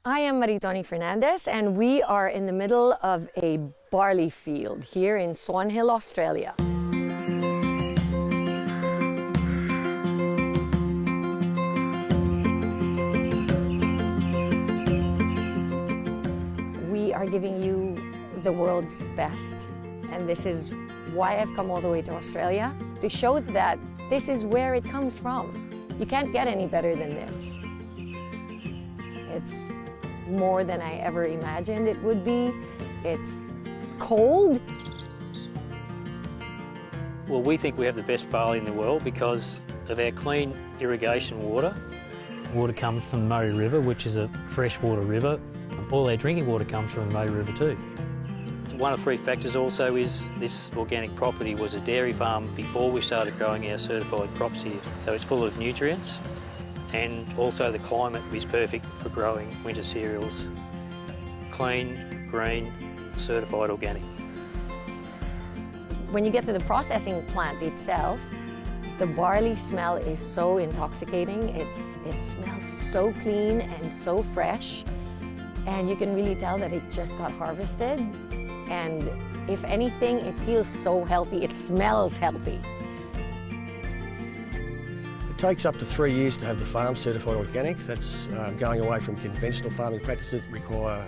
I am Maritoni Fernandez, and we are in the middle of a barley field here in Swan Hill, Australia. We are giving you the world's best, and this is why I've come all the way to Australia, to show that this is where it comes from. You can't get any better than this. It's more than I ever imagined it would be. It's cold. Well, we think we have the best barley in the world because of our clean irrigation water. Water comes from the Murray River, which is a freshwater river. All our drinking water comes from the Murray River too. One of three factors also is this organic property was a dairy farm before we started growing our certified crops here. So it's full of nutrients, and also the climate is perfect for growing winter cereals. Clean, green, certified organic. When you get to the processing plant itself, the barley smell is so intoxicating. It smells so clean and so fresh, and you can really tell that it just got harvested. And if anything, it feels so healthy. It smells healthy. It takes up to 3 years to have the farm certified organic. That's going away from conventional farming practices that require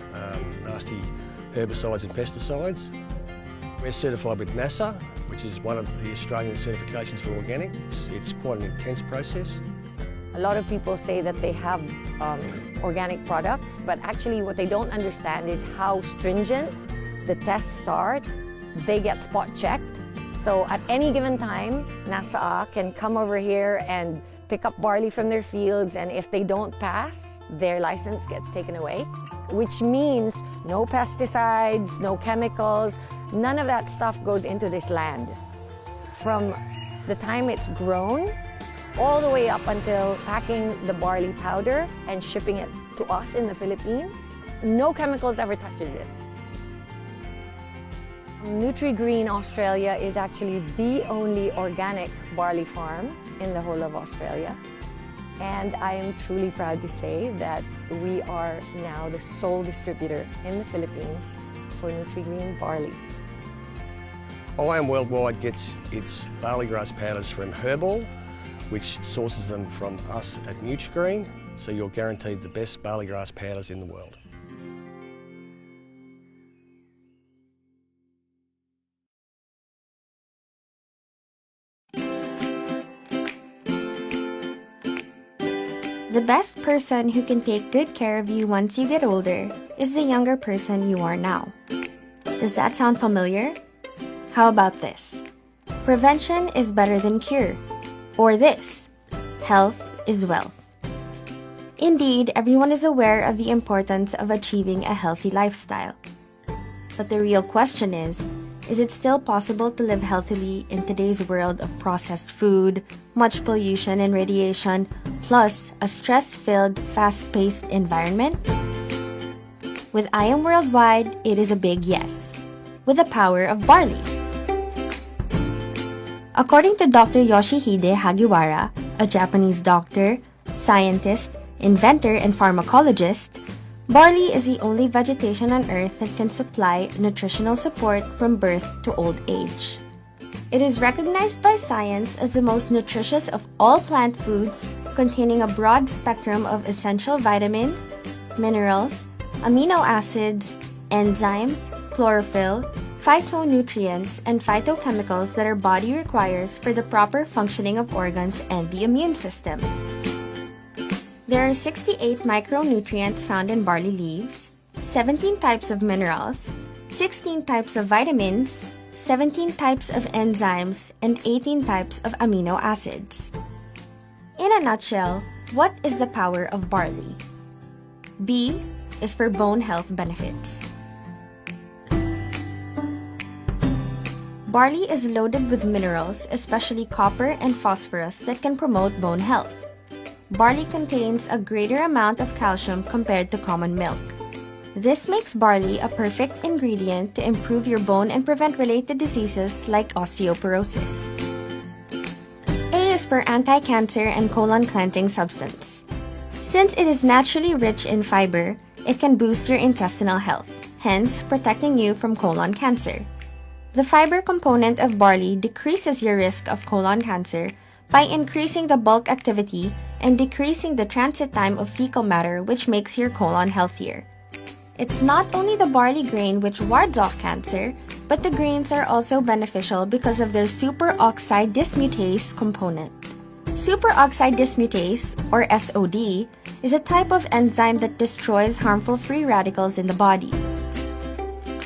nasty herbicides and pesticides. We're certified with NASA, which is one of the Australian certifications for organic. It's quite an intense process. A lot of people say that they have organic products, but actually what they don't understand is how stringent the tests are. They get spot checked. So at any given time, NASA can come over here and pick up barley from their fields, and if they don't pass, their license gets taken away, which means no pesticides, no chemicals, none of that stuff goes into this land. From the time it's grown, all the way up until packing the barley powder and shipping it to us in the Philippines, no chemicals ever touches it. Nutri-Green Australia is actually the only organic barley farm in the whole of Australia. And I am truly proud to say that we are now the sole distributor in the Philippines for Nutri-Green barley. IAM Worldwide gets its barley grass powders from Herbal, which sources them from us at Nutri-Green, so you're guaranteed the best barley grass powders in the world. The best person who can take good care of you once you get older is the younger person you are now. Does that sound familiar? How about this? Prevention is better than cure. Or this, health is wealth. Indeed, everyone is aware of the importance of achieving a healthy lifestyle. But the real question is it still possible to live healthily in today's world of processed food, much pollution and radiation, plus a stress-filled, fast-paced environment? With IAM Worldwide, it is a big yes, with the power of barley. According to Dr. Yoshihide Hagiwara, a Japanese doctor, scientist, inventor, and pharmacologist, barley is the only vegetation on Earth that can supply nutritional support from birth to old age. It is recognized by science as the most nutritious of all plant foods, containing a broad spectrum of essential vitamins, minerals, amino acids, enzymes, chlorophyll, phytonutrients, and phytochemicals that our body requires for the proper functioning of organs and the immune system. There are 68 micronutrients found in barley leaves, 17 types of minerals, 16 types of vitamins, 17 types of enzymes, and 18 types of amino acids. In a nutshell, what is the power of barley? B is for bone health benefits. Barley is loaded with minerals, especially copper and phosphorus, that can promote bone health. Barley contains a greater amount of calcium compared to common milk. This makes barley a perfect ingredient to improve your bone and prevent related diseases like osteoporosis. A is for anti-cancer and colon cleansing substance. Since it is naturally rich in fiber, it can boost your intestinal health, hence protecting you from colon cancer. The fiber component of barley decreases your risk of colon cancer by increasing the bulk activity and decreasing the transit time of fecal matter, which makes your colon healthier. It's not only the barley grain which wards off cancer, but the grains are also beneficial because of their superoxide dismutase component. Superoxide dismutase, or SOD, is a type of enzyme that destroys harmful free radicals in the body.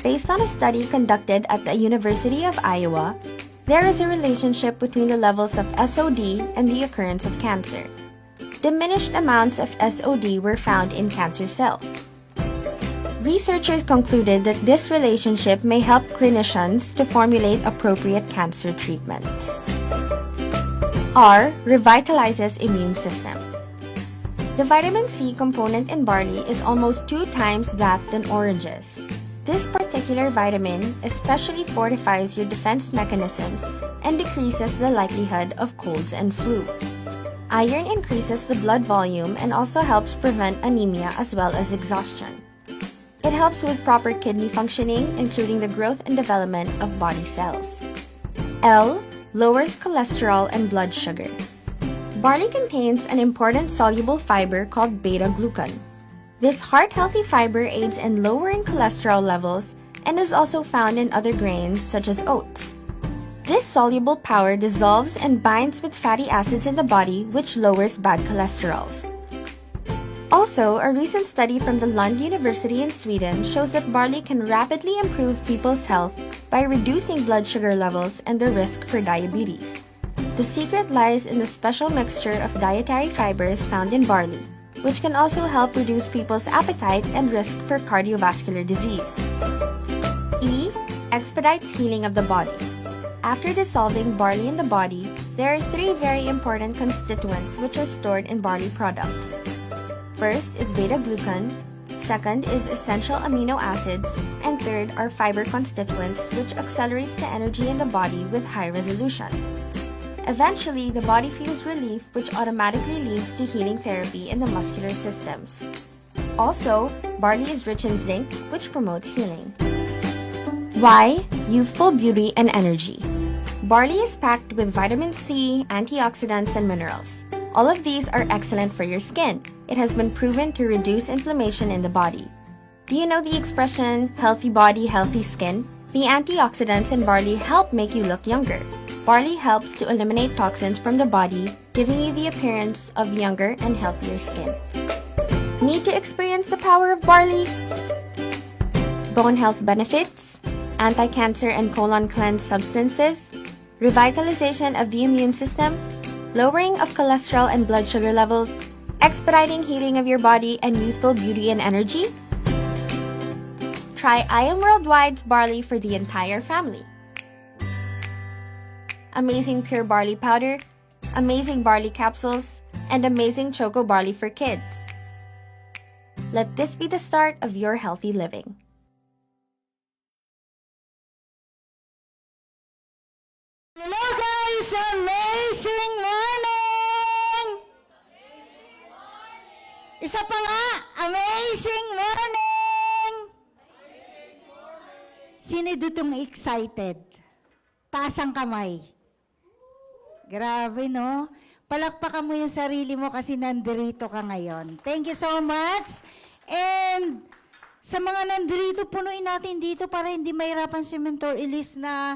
Based on a study conducted at the University of Iowa, there is a relationship between the levels of SOD and the occurrence of cancer. Diminished amounts of SOD were found in cancer cells. Researchers concluded that this relationship may help clinicians to formulate appropriate cancer treatments. R. Revitalizes immune system. The vitamin C component in barley is almost 2 times that than oranges. This particular vitamin especially fortifies your defense mechanisms and decreases the likelihood of colds and flu. Iron increases the blood volume and also helps prevent anemia as well as exhaustion. It helps with proper kidney functioning, including the growth and development of body cells. L. Lowers cholesterol and blood sugar. Barley contains an important soluble fiber called beta-glucan. This heart-healthy fiber aids in lowering cholesterol levels and is also found in other grains such as oats. This soluble powder dissolves and binds with fatty acids in the body, which lowers bad cholesterols. Also, a recent study from the Lund University in Sweden shows that barley can rapidly improve people's health by reducing blood sugar levels and the risk for diabetes. The secret lies in the special mixture of dietary fibers found in barley, which can also help reduce people's appetite and risk for cardiovascular disease. E. Expedites healing of the body. After dissolving barley in the body, there are 3 very important constituents which are stored in barley products. First is beta-glucan, second is essential amino acids, and third are fiber constituents, which accelerates the energy in the body with high resolution. Eventually, the body feels relief, which automatically leads to healing therapy in the muscular systems. Also, barley is rich in zinc, which promotes healing. Y. Youthful beauty and energy. Barley is packed with vitamin C, antioxidants, and minerals. All of these are excellent for your skin. It has been proven to reduce inflammation in the body. Do you know the expression, healthy body, healthy skin? The antioxidants in barley help make you look younger. Barley helps to eliminate toxins from the body, giving you the appearance of younger and healthier skin. Need to experience the power of barley? Bone health benefits, anti-cancer and colon cleanse substances, revitalization of the immune system, lowering of cholesterol and blood sugar levels, expediting healing of your body, and youthful beauty and energy? Try I Am Worldwide's barley for the entire family. Amazing pure barley powder, amazing barley capsules, and amazing choco barley for kids. Let this be the start of your healthy living. Hello guys! Amazing morning! Isa pa nga! Amazing morning! Sino ditong excited? Taas ang kamay. Grabe, no? Palakpakan mo yung sarili mo kasi nandirito ka ngayon. Thank you so much. And sa mga nandirito, punuin natin dito para hindi mahirapan si Mentor Elise na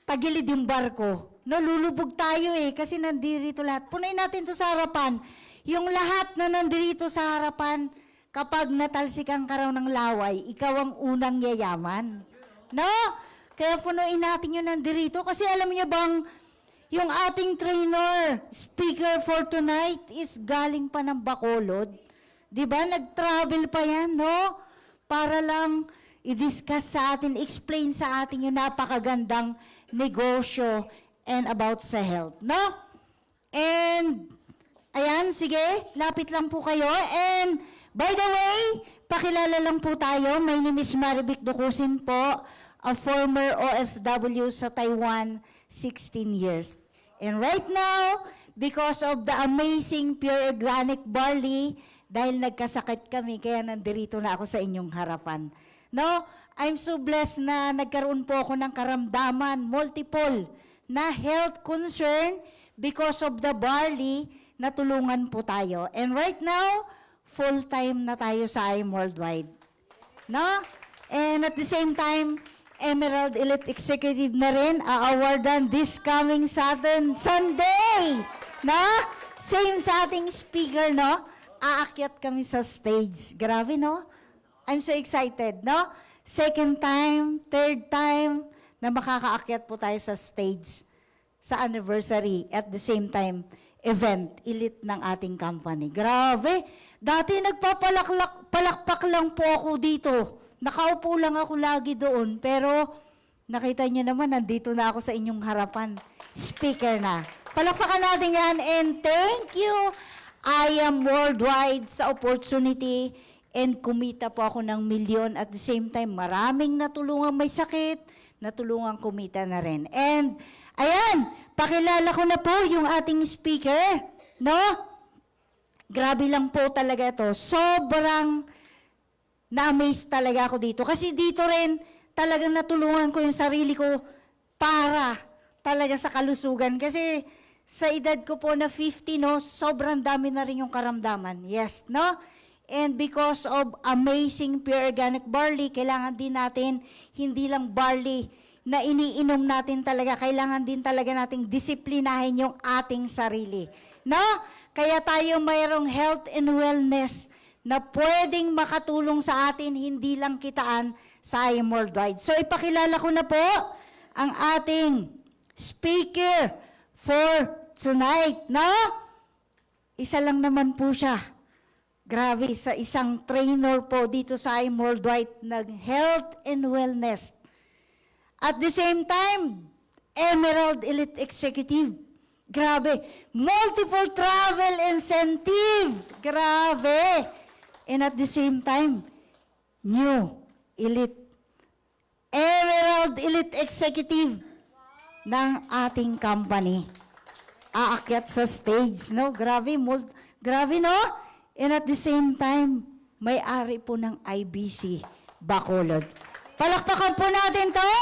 tagilid yung barko. No, lulubog tayo kasi nandirito lahat. Punuin natin to sa harapan. Yung lahat na nandirito sa harapan, kapag natalsikan ka raw ng laway, ikaw ang unang yayaman. No? Kaya punuin natin yung nandirito. Kasi alam niyo bang, yung ating trainer, speaker for tonight, is galing pa ng Bacolod. Diba? Nag-travel pa yan, no? Para lang i-discuss sa atin, explain sa atin yung napakagandang negosyo and about sa health, no? And, ayan, sige, lapit lang po kayo. And, by the way, pakilala lang po tayo. My name is Marivic Ducusin po, a former OFW sa Taiwan, 16 years. And right now, because of the amazing pure organic barley dahil nagkasakit kami, kaya nandirito na ako sa inyong harapan. No? I'm so blessed na nagkaroon po ako ng karamdaman, multiple, na health concern because of the barley, natulungan po tayo. And right now, full-time na tayo sa IM Worldwide. No? And at the same time, Emerald Elite Executive na rin, a-awardan this coming Sunday. No? Same sa ating speaker, no? Aakyat kami sa stage. Grabe, no? I'm so excited, no? Second time, third time, na makakaakyat po tayo sa stage sa anniversary at the same time, event, elite ng ating company. Grabe! Dati nagpapalakpak lang po ako dito. Nakaupo lang ako lagi doon. Pero nakita niyo naman, nandito na ako sa inyong harapan. Speaker na. Palakpakan natin yan and thank you. I am Worldwide sa opportunity and kumita po ako ng milyon. At the same time, maraming natulungan may sakit, natulungan kumita na rin. And ayan, pakilala ko na po yung ating speaker. No? Grabe lang po talaga ito. Sobrang na-amaze talaga ako dito. Kasi dito rin, talagang natulungan ko yung sarili ko para talaga sa kalusugan. Kasi sa edad ko po na 50, no, sobrang dami na rin yung karamdaman. Yes, no? And because of amazing pure organic barley, kailangan din natin, hindi lang barley na iniinom natin talaga, kailangan din talaga nating disiplinahin yung ating sarili. No? Kaya tayo mayroong health and wellness na pwedeng makatulong sa atin, hindi lang kitaan sa IM Worldwide. So ipakilala ko na po ang ating speaker for tonight. No? Isa lang naman po siya. Grabe, sa isang trainer po dito sa IM Worldwide ng health and wellness. At the same time, Emerald Elite Executive. Grabe. Multiple travel incentive. Grabe. And at the same time, new Elite. Emerald Elite Executive ng ating company. Aakyat sa stage, no? Grabe, grabe, no? And at the same time, may-ari po ng IBC Bacolod. Palakpakan po natin to.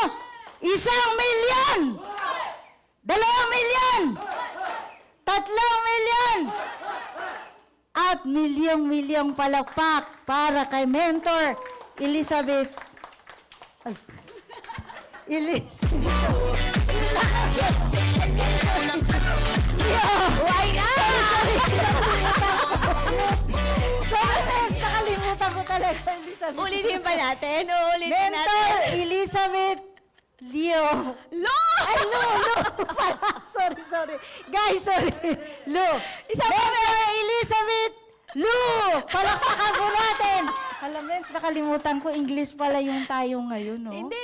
1 milyon! 2 milyon! 3 milyon! At milyong-milyong palakpak para kay Mentor Elizabeth. Ay. Why not? Sorry, nakalimutan ko talaga, Elizabeth. Ulitin pa natin. Ulitin Mentor natin. Elizabeth Leo. Lo! Ay, Lu pala. Sorry. Guys, sorry. Lu. Isa pa, Mentor Elizabeth Lu. Palakpakan po natin. Alam mo, nakalimutan ko, English pala yung tayo ngayon, no? Hindi.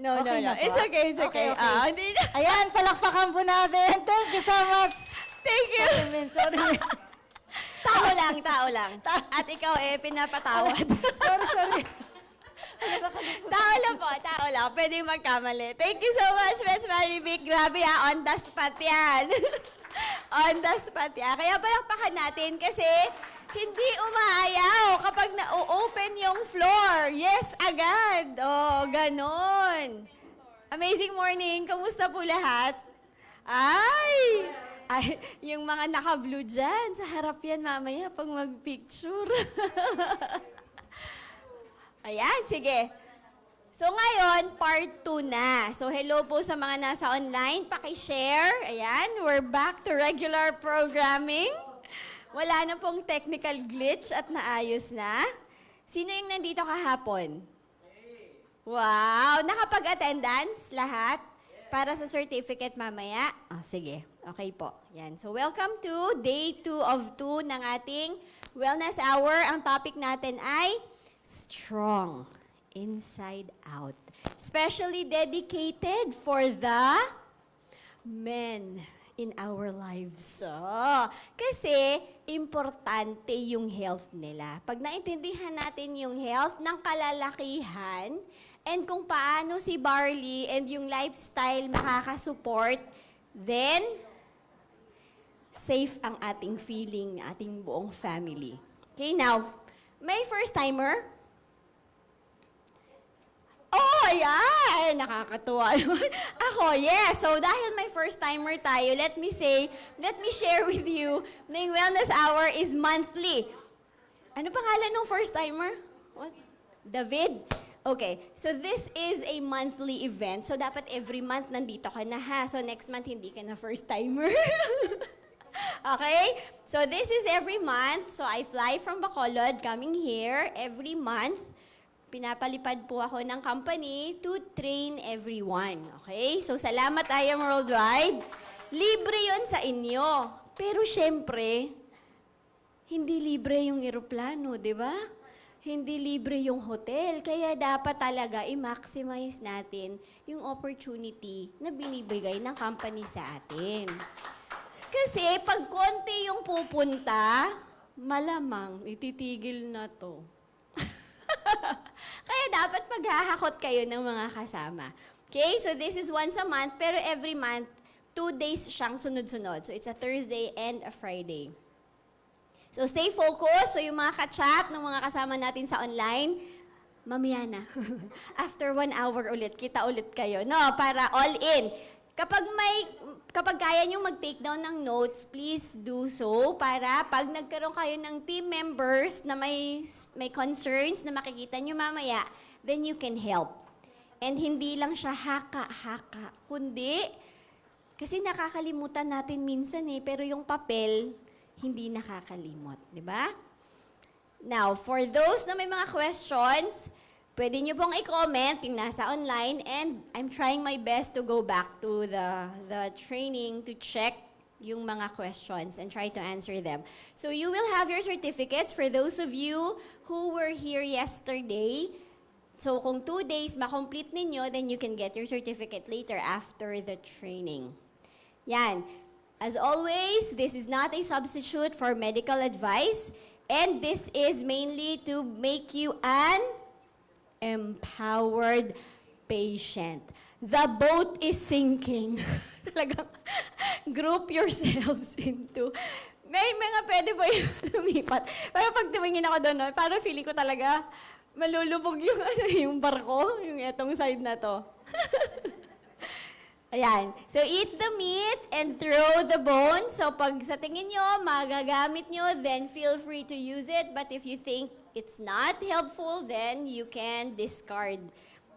No. Okay na ba? It's okay. Okay. Hindi na. Ayan, palakpakan po natin. Thank you so much. Thank you. Sorry. Tao lang. At ikaw pinapatawad. Sorry. Tao lang. Pwede magkamali. Thank you so much, Miss Marivic. Grabe on the spot yan. On the spot yan. Kaya palakpakan natin kasi hindi umaayaw kapag na-open yung floor. Yes, agad. Oh, ganon. Amazing morning. Kamusta po lahat? Ay, yung mga naka-blue dyan, sa harap yan mamaya pag mag-picture. Ayan, sige. So ngayon, part 2 na. So hello po sa mga nasa online, paki-share. Ayan, we're back to regular programming. Wala na pong technical glitch at naayos na. Sino yung nandito kahapon? Wow, nakapag-attendance lahat para sa certificate mamaya. Sige, okay po. Yan. So welcome to day 2 of 2 ng ating Wellness Hour. Ang topic natin ay strong inside out. Especially dedicated for the men in our lives. Kasi importante yung health nila. Pag naintindihan natin yung health ng kalalakihan and kung paano si Barley and yung lifestyle makakasupport, then safe ang ating feeling, ating buong family. Okay, now, may first timer? Oh, ayan! Nakakatuwa naman. Ako, yes. So, dahil may first timer tayo, let me share with you na yung Wellness Hour is monthly. Ano pangalan ng first timer? What? David? Okay, so this is a monthly event. So, dapat every month nandito ka na ha. So, next month hindi ka na first timer. Okay? So, this is every month. So, I fly from Bacolod coming here every month. Pinapalipad po ako ng company to train everyone. Okay? So, salamat I Am Worldwide. Libre yun sa inyo. Pero, syempre, hindi libre yung eroplano, di ba? Hindi libre yung hotel. Kaya dapat talaga i-maximize natin yung opportunity na binibigay ng company sa atin. Kasi pag konti yung pupunta, malamang ititigil na to. Kaya dapat maghahakot kayo ng mga kasama. Okay, so this is once a month, pero every month, 2 days siyang sunod-sunod. So it's a Thursday and a Friday. So stay focused. So yung mga ka-chat ng mga kasama natin sa online, mamaya na. After 1 hour ulit, kita ulit kayo. No, para all in. Kapag kaya nyo mag-take down ng notes, please do so para pag nagkaroon kayo ng team members na may concerns na makikita nyo mamaya, then you can help. And hindi lang siya haka-haka, kundi, kasi nakakalimutan natin minsan pero yung papel, hindi nakakalimot, di ba? Now, for those na may mga questions, pwede nyo pong i-comment yung nasa online, and I'm trying my best to go back to the training to check yung mga questions and try to answer them. So you will have your certificates for those of you who were here yesterday. So kung 2 days makomplete ninyo, then you can get your certificate later after the training. Yan. As always, this is not a substitute for medical advice, and this is mainly to make you an empowered patient. The boat is sinking. Talagang group yourselves into... May mga pwede po yung lumipat. Pero pag tumingin ako doon, parang feeling ko talaga malulubog yung, yung barko, yung etong side na to. Ayan. So, eat the meat and throw the bones. So, pag sa tingin nyo, magagamit nyo, then feel free to use it. But if you think it's not helpful, then you can discard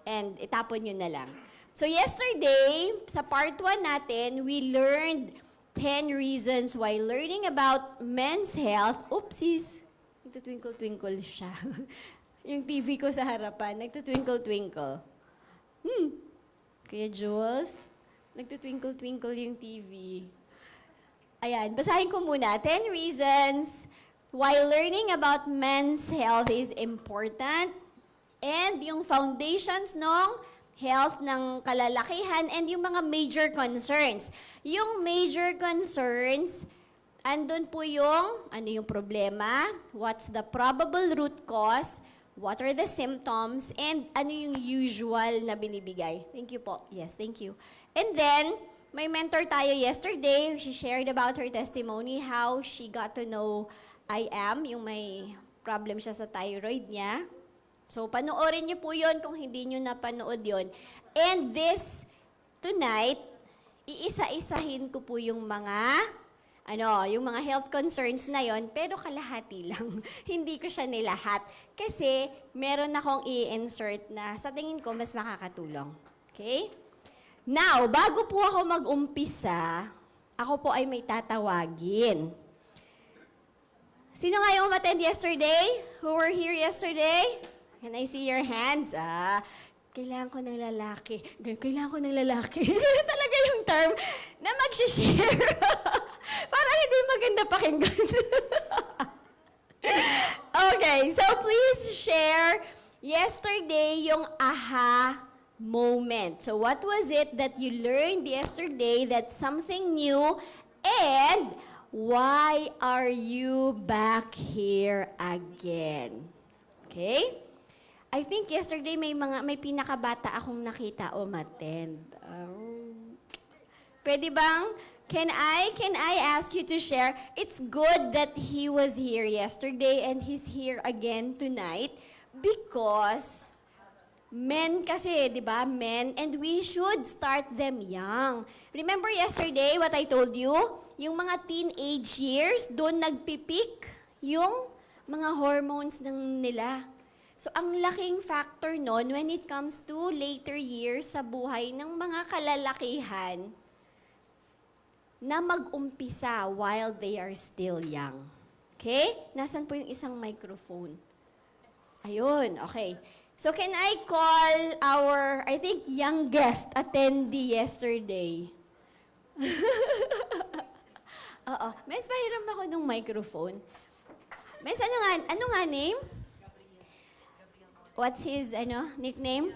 and itapon nyo na lang. So, yesterday, sa part 1 natin, we learned 10 reasons why learning about men's health, oopsies, nagtutwinkle-twinkle siya. Yung TV ko sa harapan, nagtutwinkle-twinkle. Kuya Jules, nagtutwinkle-twinkle yung TV. Ayan, basahin ko muna. 10 reasons why learning about men's health is important, and yung foundations ng health ng kalalakihan, and yung mga major concerns. Yung major concerns, andun po yung, ano yung problema, what's the probable root cause, what are the symptoms, and ano yung usual na binibigay. Thank you po. Yes, thank you. And then, may mentor tayo yesterday. She shared about her testimony, how she got to know I Am, yung may problem siya sa thyroid niya. So, panoorin niyo po yon kung hindi niyo napanood yon. And this, tonight, iisa-isahin ko po yung mga health concerns na yon, pero kalahati lang. Hindi ko siya nilahat. Kasi, meron akong i-insert na sa tingin ko mas makakatulong. Okay? Now, bago po ako mag-umpisa, ako po ay may tatawagin. Sino nga yung umattend yesterday? Who were here yesterday? Can I see your hands? Kailangan ko ng lalaki. Kailangan ko ng lalaki. Talaga yung term na mag-share. Para hindi maganda pakinggan. Okay, so please share yesterday yung aha moment. So what was it that you learned yesterday that's something new, and why are you back here again? Okay? I think yesterday may pinakabata akong nakita umattend. Pwede bang Can I ask you to share? It's good that he was here yesterday and he's here again tonight because men kasi, di ba? Men, and we should start them young. Remember yesterday what I told you? Yung mga teenage years, doon nagpipik yung mga hormones nila. So, ang laking factor nun when it comes to later years sa buhay ng mga kalalakihan na mag-umpisa while they are still young. Okay? Nasaan po yung isang microphone? Ayun, okay. So can I call our, I think, youngest attendee yesterday? Oo. Mes, pahiram ako ng microphone. Mes, ano nga name? What's his, nickname?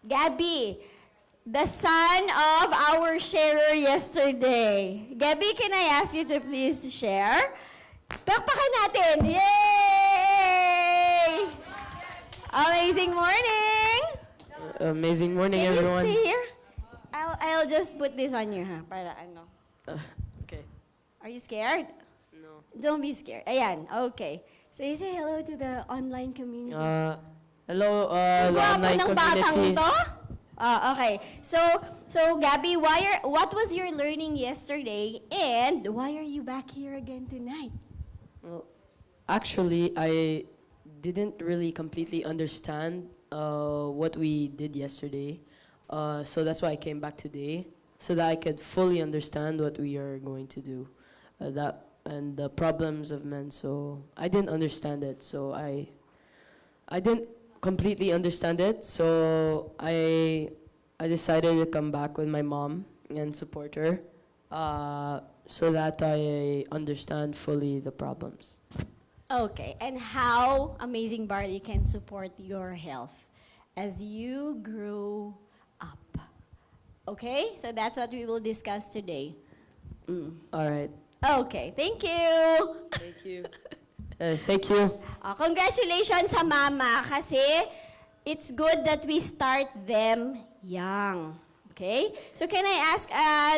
Gabby. The son of our sharer yesterday. Gabby, can I ask you to please share? Pakpakan natin! Yay! Amazing morning! Amazing morning, Can everyone. you stay here? I'll just put this on you, ha? Para ano. Okay. Are you scared? No. Don't be scared. Ayan, okay. So you say hello to the online community. Hello, Ang gwapo online ng batang community. to. Okay. So Gabby, what was your learning yesterday and why are you back here again tonight? Well, actually, I didn't really completely understand what we did yesterday. So that's why I came back today, so that I could fully understand what we are going to do. And the problems of men. So I didn't understand it. So I didn't completely understand it. So I decided to come back with my mom and support her, so that I understand fully the problems. Okay, and how Amazing Barley can support your health as you grow up. Okay, so that's what we will discuss today. All right. Okay, thank you. Thank you. Thank you. Congratulations sa mama kasi it's good that we start them young. Okay? So can I ask,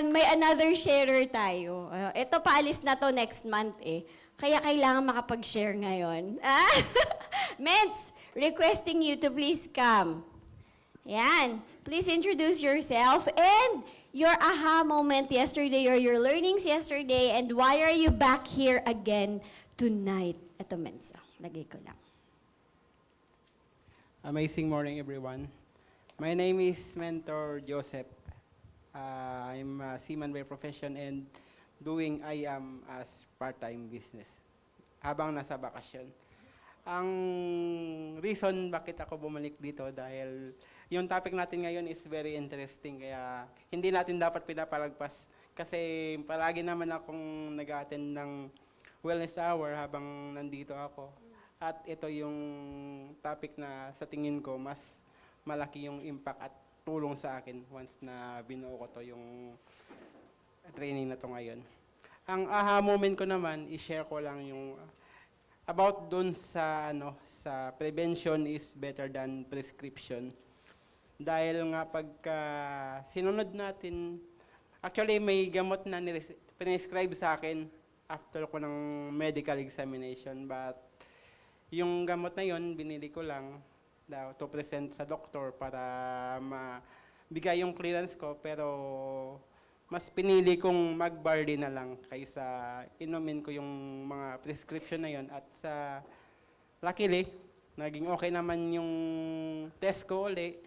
may another sharer tayo. Ito paalis na to next month eh. Kaya kailangan makapag-share ngayon. Ments, requesting you to please come. Yan. Please introduce yourself and your aha moment yesterday or your learnings yesterday and why are you back here again tonight? Ito, Ments. Lagay ko lang. Amazing morning, everyone. My name is Mentor Joseph. I'm a seaman by profession and doing IAM as part-time business habang nasa bakasyon. Ang reason bakit ako bumalik dito dahil yung topic natin ngayon is very interesting kaya hindi natin dapat pinapalagpas kasi palagi naman akong nag-attend ng wellness hour habang nandito ako. At ito yung topic na sa tingin ko mas malaki yung impact at tulong sa akin once na binuo ko to yung training na to ngayon. Ang aha moment ko naman, i-share ko lang yung about dun sa sa prevention is better than prescription. Dahil nga pagka sinunod natin, actually may gamot na prescribe sa akin after ko ng medical examination, but yung gamot na yon binili ko lang daw to present sa doktor para mabigay yung clearance ko, pero mas pinili kong mag-barley na lang kaysa inumin ko yung mga prescription na yon. At sa luckily, naging okay naman yung test ko uli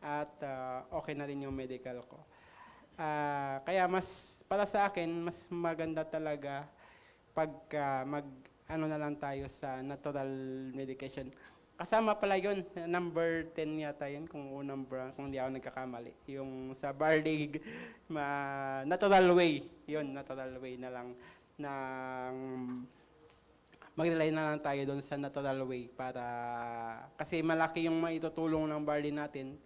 at okay na rin yung medical ko. Kaya mas para sa akin, mas maganda talaga pagka na lang tayo sa natural medication. Kasama pala yun, number 10 yata yun, kung hindi ako nagkakamali. Yung sa barley, natural way, yun, natural way na lang. Mag-rely na lang tayo doon sa natural way kasi malaki yung maitutulong ng barley natin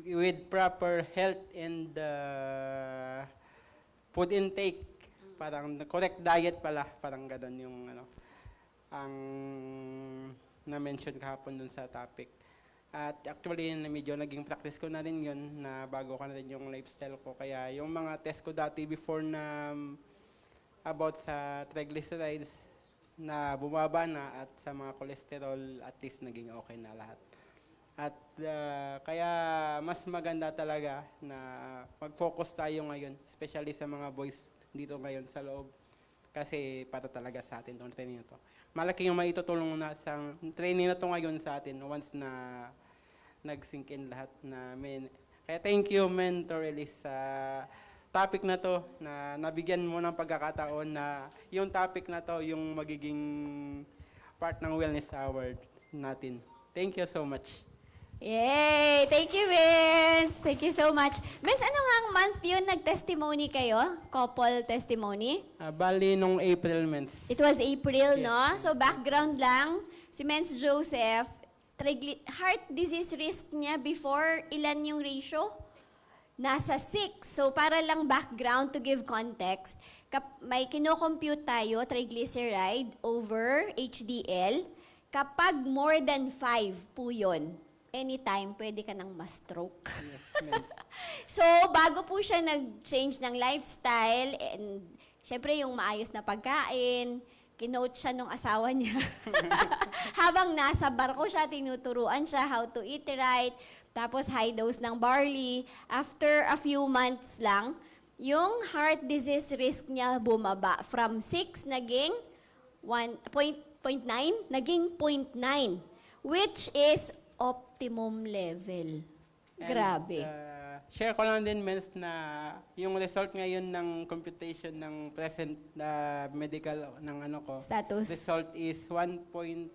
with proper health and food intake. Parang correct diet pala, parang gano'n yung ang na-mention kahapon dun sa topic. At actually, medyo naging practice ko na rin yun na bago ko na rin yung lifestyle ko. Kaya yung mga test ko dati before na about sa triglycerides na bumaba na at sa mga cholesterol, at least naging okay na lahat. At kaya mas maganda talaga na mag-focus tayo ngayon, especially sa mga boys dito ngayon sa loob. Kasi para talaga sa atin itong training na to. Malaki yung maitutulong na sa training na to ngayon sa atin once na nag-sink in lahat na Kaya thank you, Mentor Elise, sa topic na to na nabigyan mo ng pagkakataon na yung topic na to yung magiging part ng Wellness Hour natin. Thank you so much. Yay! Thank you, Vince! Thank you so much. Vince, ano nga ang month yun nag-testimony kayo? Couple testimony? Bali nung April, Mens. It was April, Yes. no? So background lang, si Men's Joseph, heart disease risk niya before ilan yung ratio? Nasa 6. So para lang background to give context, may kino-compute tayo, triglyceride over HDL. Kapag more than 5 po yun, anytime pwede ka nang ma-stroke. Yes, Mens. So, bago po siya nag-change ng lifestyle, and syempre yung maayos na pagkain, kinoach siya nung asawa niya. Habang nasa barko siya, tinuturuan siya how to eat right, tapos high dose ng barley. After a few months lang, yung heart disease risk niya bumaba. From 6 naging 1.9, naging 0.9, which is optimum level. Grabe. Share ko lang din, Mens, na yung result ngayon ng computation ng present medical ng ano ko. Status. Result is 1.15,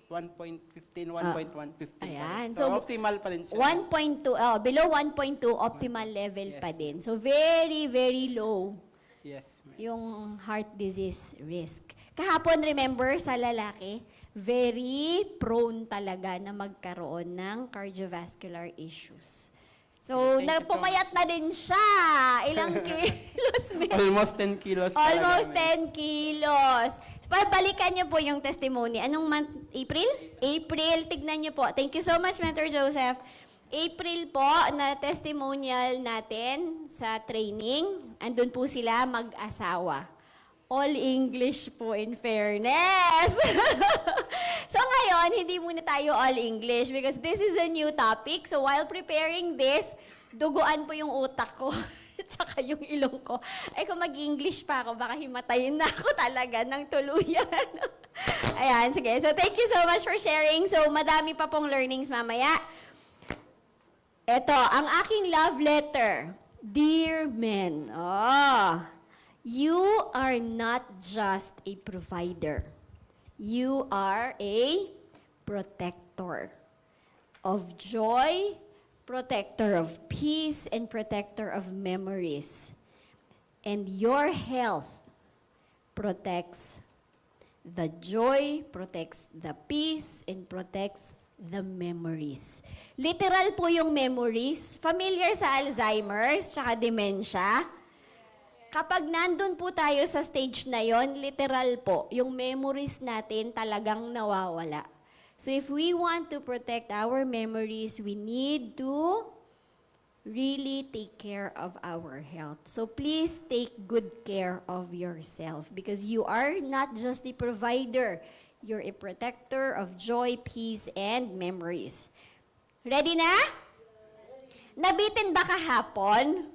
1.115. Ayan. So, So, optimal pa rin siya. 1.2, below 1.2 optimal level Yes. pa din. So, very, very low Yes, Mens. yung heart disease risk. Kahapon, remember, sa lalaki, very prone talaga na magkaroon ng cardiovascular issues. So, Thank you so pumayat na din siya. Ilang kilos? Almost 10 kilos. Almost talaga, Mens. 10 kilos. Balikan niyo po yung testimony. Anong month? April? April. Tignan niyo po. Thank you so much, Mentor Joseph. April po na testimonial natin sa training. Andun po sila mag-asawa. All English po, in fairness. So ngayon, hindi muna tayo all English because this is a new topic. So while preparing this, duguan po yung utak ko. Tsaka yung ilong ko. Ay, kung mag-English pa ako, baka himatayin na ako talaga ng tuluyan. Ayan, sige. So thank you so much for sharing. So madami pa pong learnings mamaya. Ito, ang aking love letter. Dear men, you are not just a provider. You are a protector of joy, protector of peace, and protector of memories. And your health protects the joy, protects the peace, and protects the memories. Literal po yung memories. Familiar sa Alzheimer's, tsaka dementia. Kapag nandun po tayo sa stage na yon, literal po, yung memories natin talagang nawawala. So if we want to protect our memories, we need to really take care of our health. So please take good care of yourself because you are not just a provider, you're a protector of joy, peace, and memories. Ready na? Nabitin ba kahapon?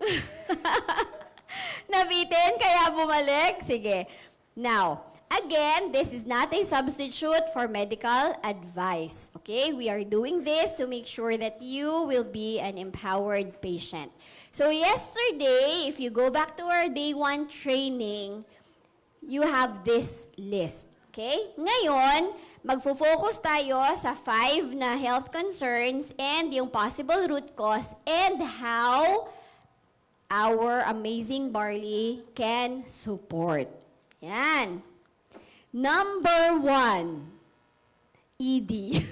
Nabitin, kaya bumalik? Sige. Now, again, this is not a substitute for medical advice. Okay? We are doing this to make sure that you will be an empowered patient. So yesterday, if you go back to our day 1 training, you have this list. Okay? Ngayon, magfo-focus tayo sa 5 na health concerns and yung possible root cause and how our amazing barley can support. Yan. Number 1, ED.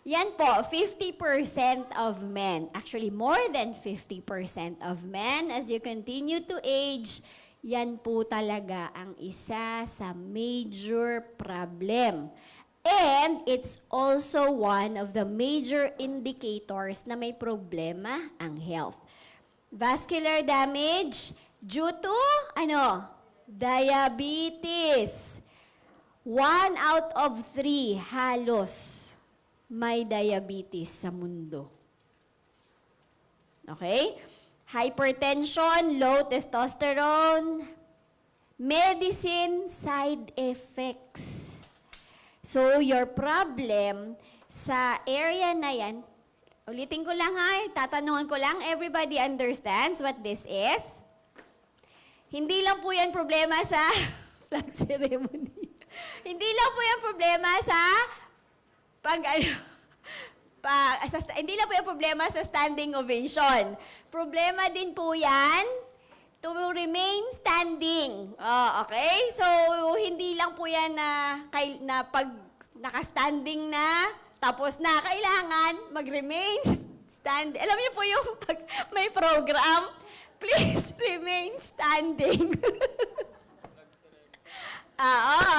Yan po, 50% of men, actually more than 50% of men, as you continue to age, yan po talaga ang isa sa major problem. And it's also one of the major indicators na may problema ang health. Vascular damage due to, diabetes. 1 out of 3 halos may diabetes sa mundo. Okay? Hypertension, low testosterone, medicine side effects. So, your problem sa area na yan, ulitin ko lang tatanungan ko lang, everybody understands what this is? Hindi lang po yan problema sa flag ceremony. Hindi lang po yan problema sa hindi lang po yung problema sa standing ovation. Problema din po yan to remain standing. Okay? So, hindi lang po yan na pag naka-standing na, tapos na, kailangan mag-remain standing. Alam niyo po yung pag may program, please remain standing.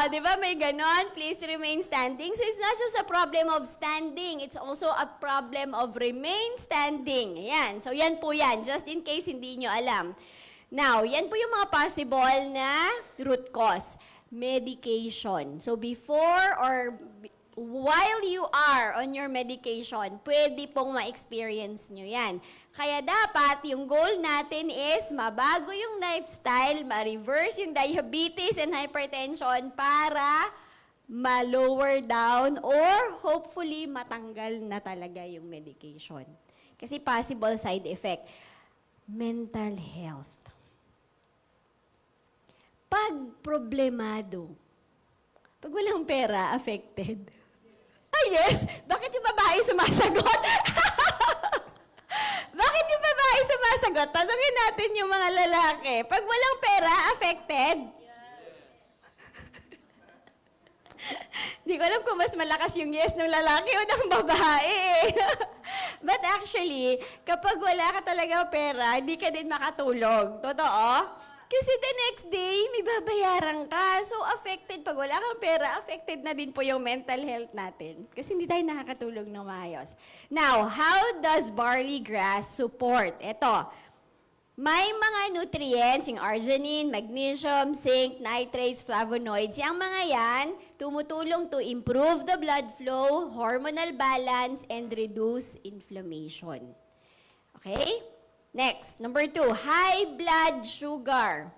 Di ba may ganon? Please remain standing. So it's not just a problem of standing, it's also a problem of remain standing. Ayan. So yan po yan, just in case hindi nyo alam. Now, yan po yung mga possible na root cause. Medication. So before or while you are on your medication, pwede pong ma-experience nyo yan. Kaya dapat, yung goal natin is mabago yung lifestyle, ma-reverse yung diabetes and hypertension para ma-lower down or hopefully matanggal na talaga yung medication. Kasi possible side effect. Mental health. Pag problemado, pag walang pera, affected. Yes! Bakit yung babae sumasagot? Bakit yung babae sumasagot? Tanungin natin yung mga lalaki. Pag walang pera, affected? Hindi ko alam kung mas malakas yung yes ng lalaki o ng babae. But actually, kapag wala ka talaga pera, hindi ka din makatulog. Totoo? Kasi the next day, may babayaran ka. So, affected. Pag wala kang pera, affected na din po yung mental health natin. Kasi hindi tayo nakakatulog ng maayos. Now, how does barley grass support? Ito, may mga nutrients, yung arginine, magnesium, zinc, nitrates, flavonoids. Yung mga yan, tumutulong to improve the blood flow, hormonal balance, and reduce inflammation. Okay? Next, number 2, high blood sugar.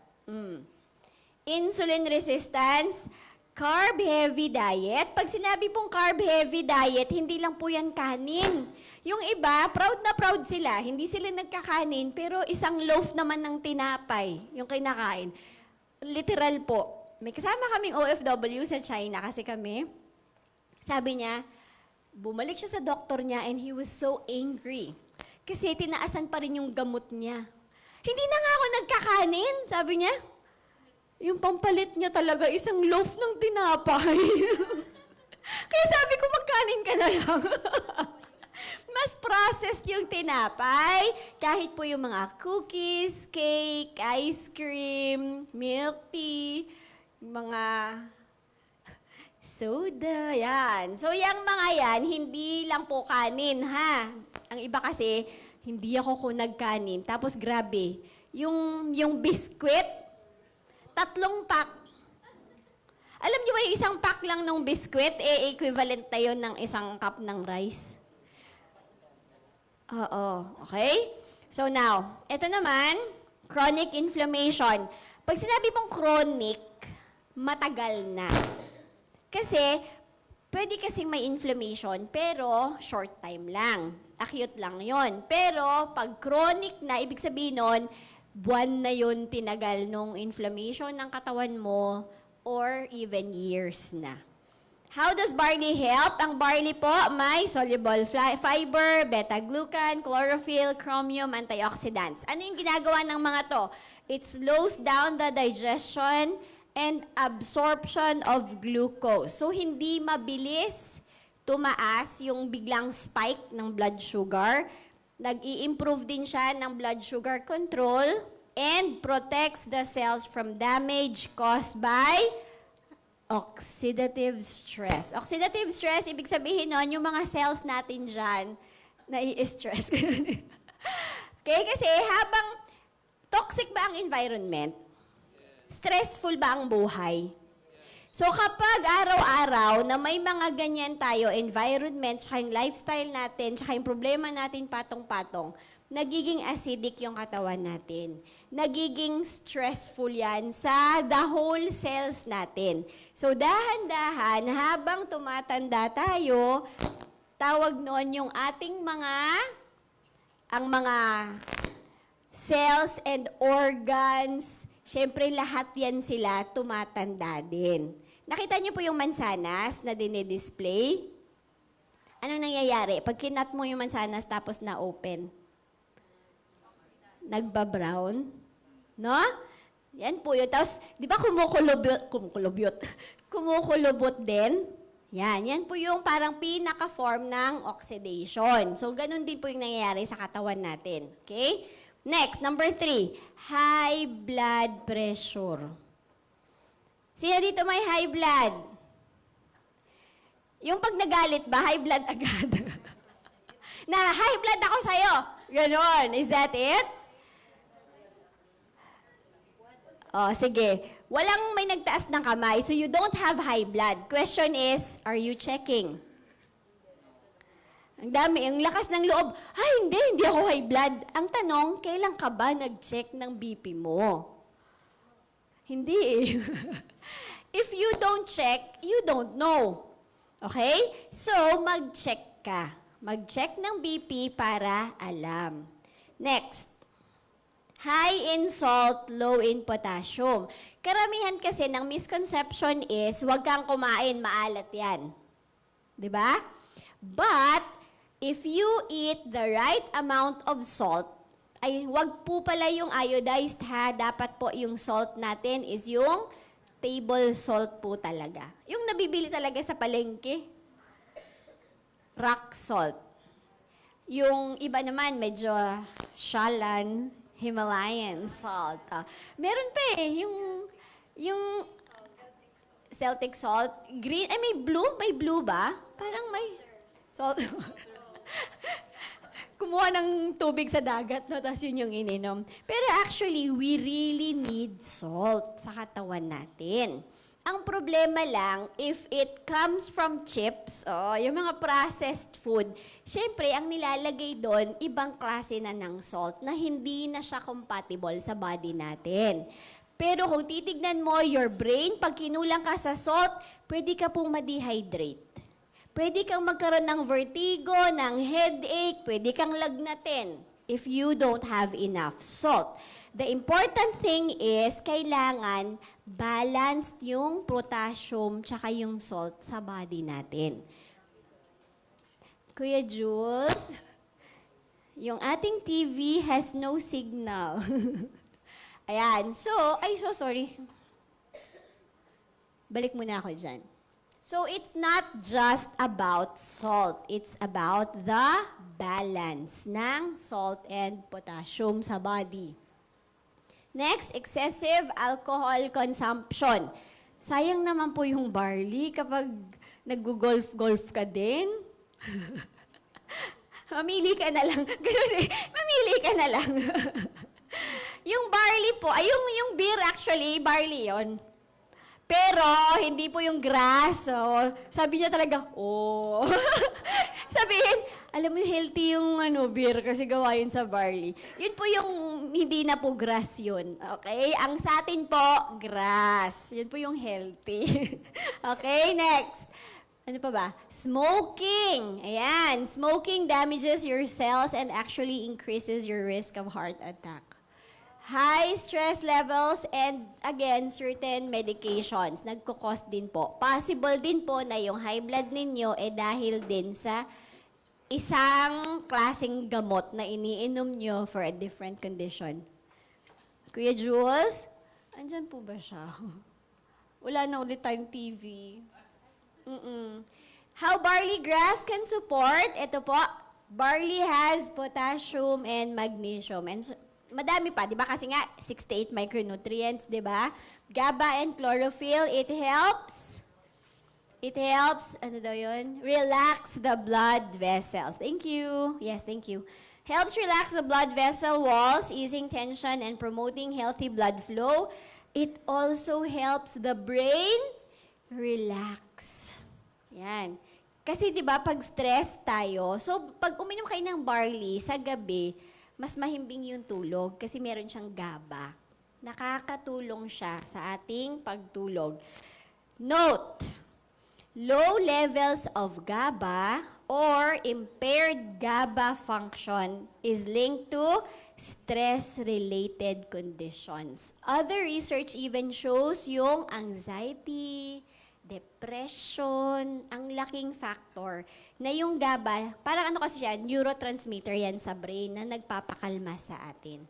Insulin resistance, carb-heavy diet. Pag sinabi pong carb-heavy diet, hindi lang po yan kanin. Yung iba, proud na proud sila. Hindi sila nagkakanin, pero isang loaf naman ng tinapay yung kinakain. Literal po. May kasama kaming OFW sa China kasi kami. Sabi niya, bumalik siya sa doktor niya and he was so angry. Kasi tinaasan pa rin yung gamot niya. Hindi na nga ako nagkakanin, sabi niya. Yung pampalit niya talaga isang loaf ng tinapay. Kaya sabi ko, magkanin ka na lang. Mas processed yung tinapay. Kahit po yung mga cookies, cake, ice cream, milk tea, mga soda, yan. So, yung mga yan, hindi lang po kanin, ha? Ang iba kasi, hindi ako nagkanin. Tapos, grabe, yung biskwit, 3 pack. Alam niyo ba yung isang pack lang ng biskwit, equivalent na yun ng isang cup ng rice? Oo, okay? So now, ito naman, chronic inflammation. Pag sinabi pong chronic, matagal na. Kasi, pwede kasing may inflammation, pero short time lang. Acute lang yon. Pero, pag chronic na, ibig sabihin nun, buwan na yun tinagal nung inflammation ng katawan mo, or even years na. How does barley help? Ang barley po may soluble fiber, beta-glucan, chlorophyll, chromium, antioxidants. Ano yung ginagawa ng mga to? It slows down the digestion and absorption of glucose. So, hindi mabilis tumaas yung biglang spike ng blood sugar. Nag-i-improve din siya ng blood sugar control and protects the cells from damage caused by Oxidative stress. Oxidative stress, ibig sabihin nun, yung mga cells natin dyan, nai-stress. Okay, kasi habang toxic ba ang environment? Stressful ba ang buhay? So kapag araw-araw na may mga ganyan tayo, environment, tsaka yung lifestyle natin, tsaka yung problema natin patong-patong, nagiging acidic yung katawan natin. Nagiging stressful yan sa the whole cells natin. So dahan-dahan, habang tumatanda tayo, tawag noon yung ating ang mga cells and organs, syempre lahat yan sila tumatanda din. Nakita niyo po yung mansanas na dinidisplay? Anong nangyayari? Pag kinat mo yung mansanas tapos na-open, nagba-brown, no? Yan po yun. Tapos, di ba kumukulubot din? Yan po yung parang pinaka-form ng oxidation. So, ganun din po yung nangyayari sa katawan natin. Okay? Next, number 3, high blood pressure. Sino dito may high blood? Yung pag nagalit ba, high blood agad? Na high blood ako sa'yo. Ganon. Is that it? Oh, sige. Walang may nagtaas ng kamay, so you don't have high blood. Question is, are you checking? Ang dami, ang lakas ng loob. Ay, hindi ako high blood. Ang tanong, kailan ka ba nag-check ng BP mo? Hindi eh. If you don't check, you don't know. Okay? So, mag-check ka. Mag-check ng BP para alam. Next. High in salt, low in potassium. Karamihan kasi ng misconception is, huwag kang kumain, maalat yan. Diba? But, if you eat the right amount of salt, ay wag po pala yung iodized ha, dapat po yung salt natin is yung table salt po talaga. Yung nabibili talaga sa palengke. Rock salt. Yung iba naman, medyo Shalan, Himalayan salt. Meron pa eh, yung Celtic salt. Green, ay may blue ba? Parang may salt. Kumuha ng tubig sa dagat, no? Tapos yun yung ininom. Pero actually, we really need salt sa katawan natin. Ang problema lang, if it comes from chips, yung mga processed food, syempre, ang nilalagay doon, ibang klase na ng salt na hindi na siya compatible sa body natin. Pero kung titignan mo, your brain, pag kinulang ka sa salt, pwede ka pong ma-dehydrate. Pwede kang magkaroon ng vertigo, ng headache, pwede kang lagnatin if you don't have enough salt. The important thing is, kailangan balanced yung potassium tsaka yung salt sa body natin. Kuya Jules, yung ating TV has no signal. Ayan, so sorry. Balik muna ako dyan. So, it's not just about salt. It's about the balance ng salt and potassium sa body. Next, excessive alcohol consumption. Sayang naman po yung barley kapag nag-golf ka din. Mamili ka na lang. Ganun eh. Mamili ka na lang. Yung barley po, yung beer actually, barley yon. Pero, hindi po yung grass. Sabi niya talaga, Sabihin, alam mo, healthy yung beer kasi gawa yun sa barley. Yun po yung hindi na po grass yun. Okay? Ang sa atin po, grass. Yun po yung healthy. Okay, next. Ano pa ba? Smoking. Ayan. Smoking damages your cells and actually increases your risk of heart attack. High stress levels and, again, certain medications. Nagkukos din po. Possible din po na yung high blood ninyo dahil din sa isang klaseng gamot na iniinom nyo for a different condition. Kuya Jules, andyan po ba siya? Wala na ulit tayong TV. How barley grass can support? Ito po, barley has potassium and magnesium. And madami pa, di ba? Kasi nga, 68 micronutrients, di ba? GABA and chlorophyll, it helps It helps, ano daw yun? Relax the blood vessels. Thank you. Yes, thank you. Helps relax the blood vessel walls, easing tension and promoting healthy blood flow. It also helps the brain relax. Yan. Kasi 'di ba pag stress tayo, so pag uminom kayo ng barley sa gabi, mas mahimbing yung tulog kasi meron siyang GABA. Nakakatulong siya sa ating pagtulog. Note, low levels of GABA or impaired GABA function is linked to stress-related conditions. Other research even shows yung anxiety, depression, ang laking factor na yung GABA, parang ano kasi siya, neurotransmitter yan sa brain na nagpapakalma sa atin.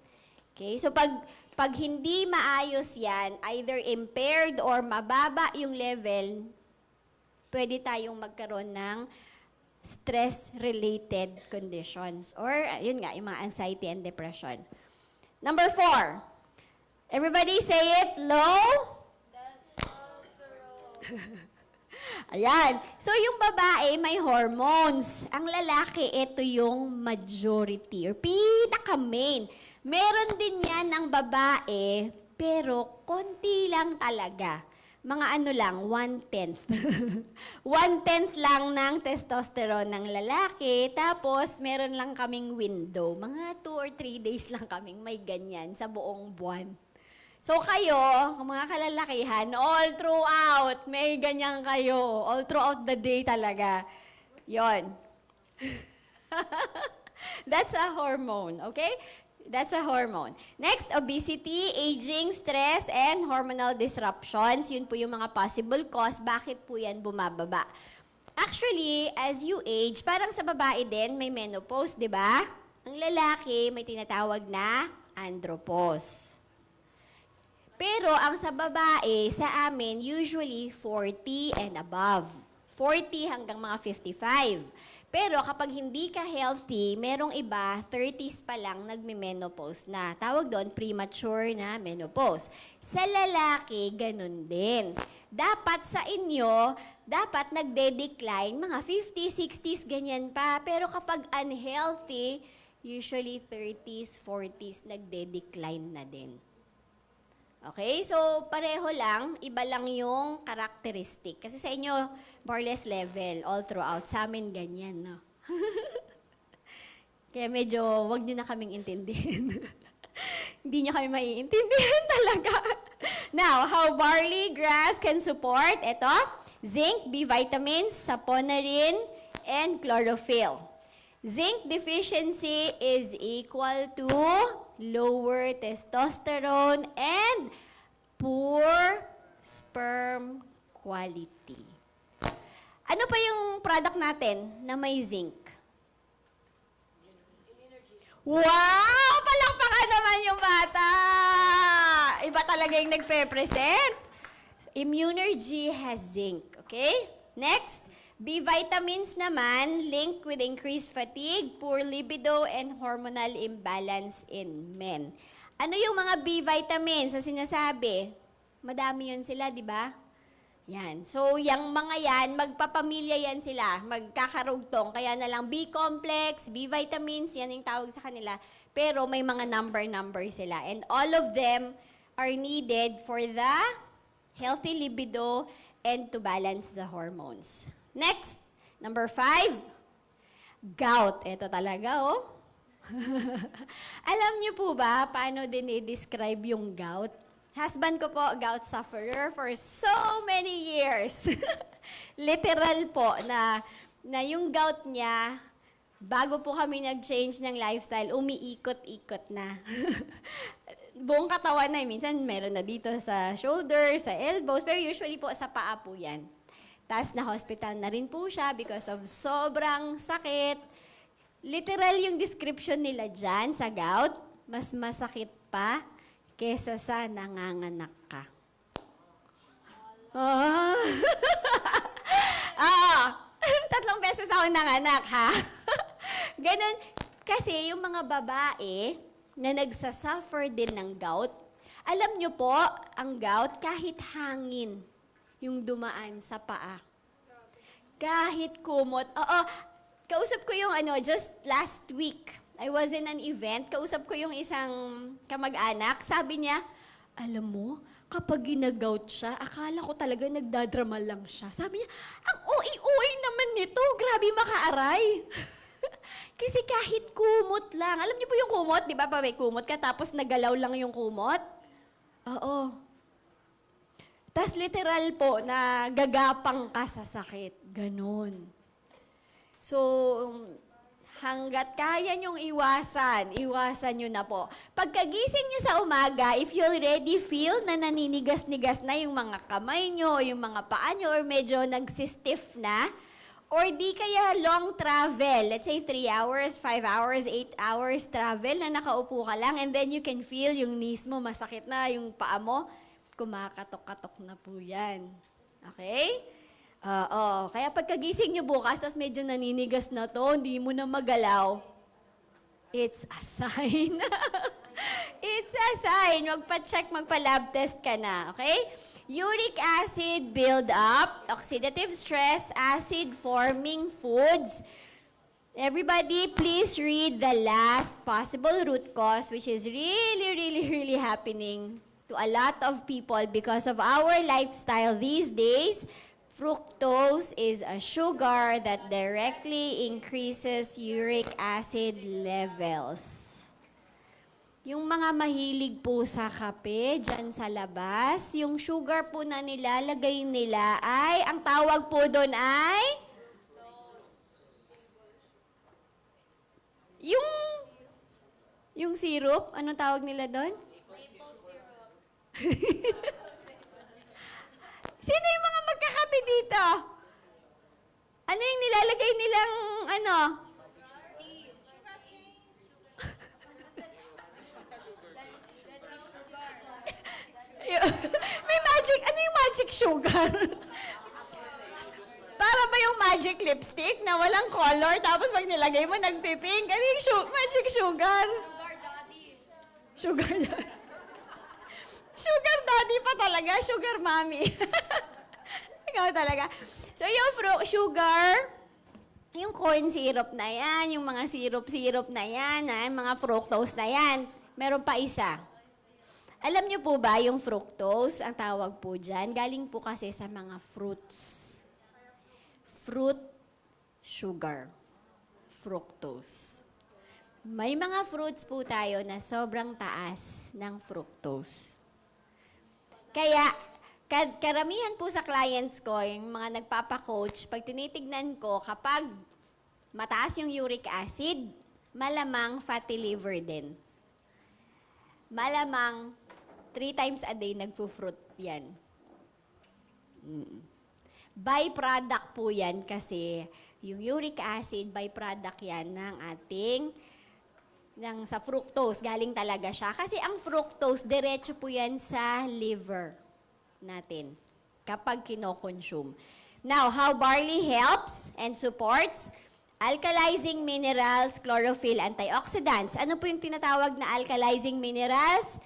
Okay? So pag hindi maayos yan, either impaired or mababa yung level, pwede tayong magkaroon ng stress-related conditions. Or, yun nga, yung mga anxiety and depression. Number 4. Everybody say it, low? Ayan. So, yung babae, may hormones. Ang lalaki, ito yung majority or pinaka-main. Meron din yan ng babae, pero konti lang talaga. Mga ano lang, 1/10. 1/10 lang ng testosterone ng lalaki, tapos meron lang kaming window. Mga 2 or 3 days lang kaming may ganyan sa buong buwan. So kayo, mga kalalakihan, all throughout, may ganyan kayo. All throughout the day talaga. Yon. That's a hormone, okay? That's a hormone. Next, obesity, aging, stress, and hormonal disruptions. Yun po yung mga possible cause. Bakit po yan bumababa? Actually, as you age, parang sa babae din, may menopause, di ba? Ang lalaki, may tinatawag na andropause. Pero ang sa babae, sa amin, usually 40 and above. 40 hanggang mga 55. Pero kapag hindi ka healthy, merong iba, 30s pa lang nagme-menopause na. Tawag doon, premature na menopause. Sa lalaki, ganun din. Dapat sa inyo, dapat nagde-decline, mga 50s, 60s, ganyan pa. Pero kapag unhealthy, usually 30s, 40s, nagde-decline na din. Okay? So, pareho lang. Iba lang yung characteristic. Kasi sa inyo, more or less level all throughout. Sa amin, ganyan, no? Kaya medyo, wag nyo na kaming intindihin. Hindi nyo kami maiintindihan talaga. Now, how barley grass can support? Ito, zinc, B vitamins, saponin, and chlorophyll. Zinc deficiency is equal to lower testosterone and poor sperm quality. Ano pa yung product natin na may zinc? Wow! Palakpakan naman yung bata! Iba talaga yung nagpe-present. Immunergy has zinc, okay? Next, B vitamins naman, linked with increased fatigue, poor libido, and hormonal imbalance in men. Ano yung mga B vitamins na sinasabi? Madami yun sila, di ba? Yan. So, yung mga yan, magpapamilya yan sila, magkakarugtong. Kaya na lang B-complex, B vitamins, yan yung tawag sa kanila. Pero may mga number sila. And all of them are needed for the healthy libido and to balance the hormones. Next, number 5, gout. Ito talaga, oh. Alam niyo po ba paano din i-describe yung gout? Husband ko po, gout sufferer for so many years. Literal po na yung gout niya, bago po kami nag-change ng lifestyle, umiikot-ikot na. Buong katawan na, minsan meron na dito sa shoulder, sa elbows, pero usually po sa paa po yan. Tapos na-hospital na rin po siya because of sobrang sakit. Literal yung description nila dyan sa gout, mas masakit pa kesa sa nanganganak ka. Tatlong beses ako nanganak, ha? Ganon. Kasi yung mga babae na nagsasuffer din ng gout, alam nyo po, ang gout, kahit hangin yung dumaan sa paa, Kahit kumot. Oo, kausap ko yung just last week. I was in an event. Kausap ko yung isang kamag-anak. Sabi niya, alam mo, kapag ginagout siya, akala ko talaga nagdadrama lang siya. Sabi niya, ang OA naman nito. Grabe makaaray. Kasi kahit kumot lang. Alam niyo po yung kumot, di ba? Pa may kumot ka, tapos nagalaw lang yung kumot. Oo. Tas literal po na gagapang ka sa sakit. Ganon. So, hanggat kaya niyong iwasan niyo na po. Pagkagising niyo sa umaga, if you already feel na naninigas-nigas na yung mga kamay niyo, yung mga paa niyo, or medyo nagsistiff na, or di kaya long travel, let's say 3 hours, 5 hours, 8 hours travel na nakaupo ka lang, and then you can feel yung knees mo masakit na, yung paa mo, kumakatok-katok na po yan. Okay? Oo. Kaya pagkagising nyo bukas, tas medyo naninigas na to, hindi mo na magalaw, it's a sign. It's a sign. Magpa-check, magpa-lab test ka na. Okay? Uric acid build-up, oxidative stress, acid-forming foods. Everybody, please read the last possible root cause, which is really happening to a lot of people because of our lifestyle these days. Fructose is a sugar that directly increases uric acid levels. Yung mga mahilig po sa kape, dyan sa labas, yung sugar po na nilalagay nila ay, ang tawag po doon ay? Yung syrup, anong tawag nila doon? Maple syrup. Sino yung mga magkakape dito? Ano yung nilalagay nilang, May magic, ano yung magic sugar? Para ba yung magic lipstick na walang color, tapos pag nilagay mo, nagpipink? Ano yung magic sugar? Sugar daddy. Sugar daddy pa talaga, sugar mommy. Ikaw talaga. So yung sugar, yung corn syrup na yan, yung mga syrup na yan, yung mga fructose na yan, meron pa isa. Alam niyo po ba yung fructose, ang tawag po dyan, galing po kasi sa mga fruits. Fruit sugar. Fructose. May mga fruits po tayo na sobrang taas ng fructose. Kaya, karamihan po sa clients ko, yung mga nagpapa-coach, pag tinitignan ko, kapag mataas yung uric acid, malamang fatty liver din. Malamang 3 times a day nagpo-fruit yan. Byproduct po yan kasi yung uric acid, byproduct yan ng ating sa fructose. Galing talaga siya. Kasi ang fructose, diretso po yan sa liver natin kapag kino-consume. Now, how barley helps and supports? Alkalizing minerals, chlorophyll, antioxidants. Ano po yung tinatawag na alkalizing minerals?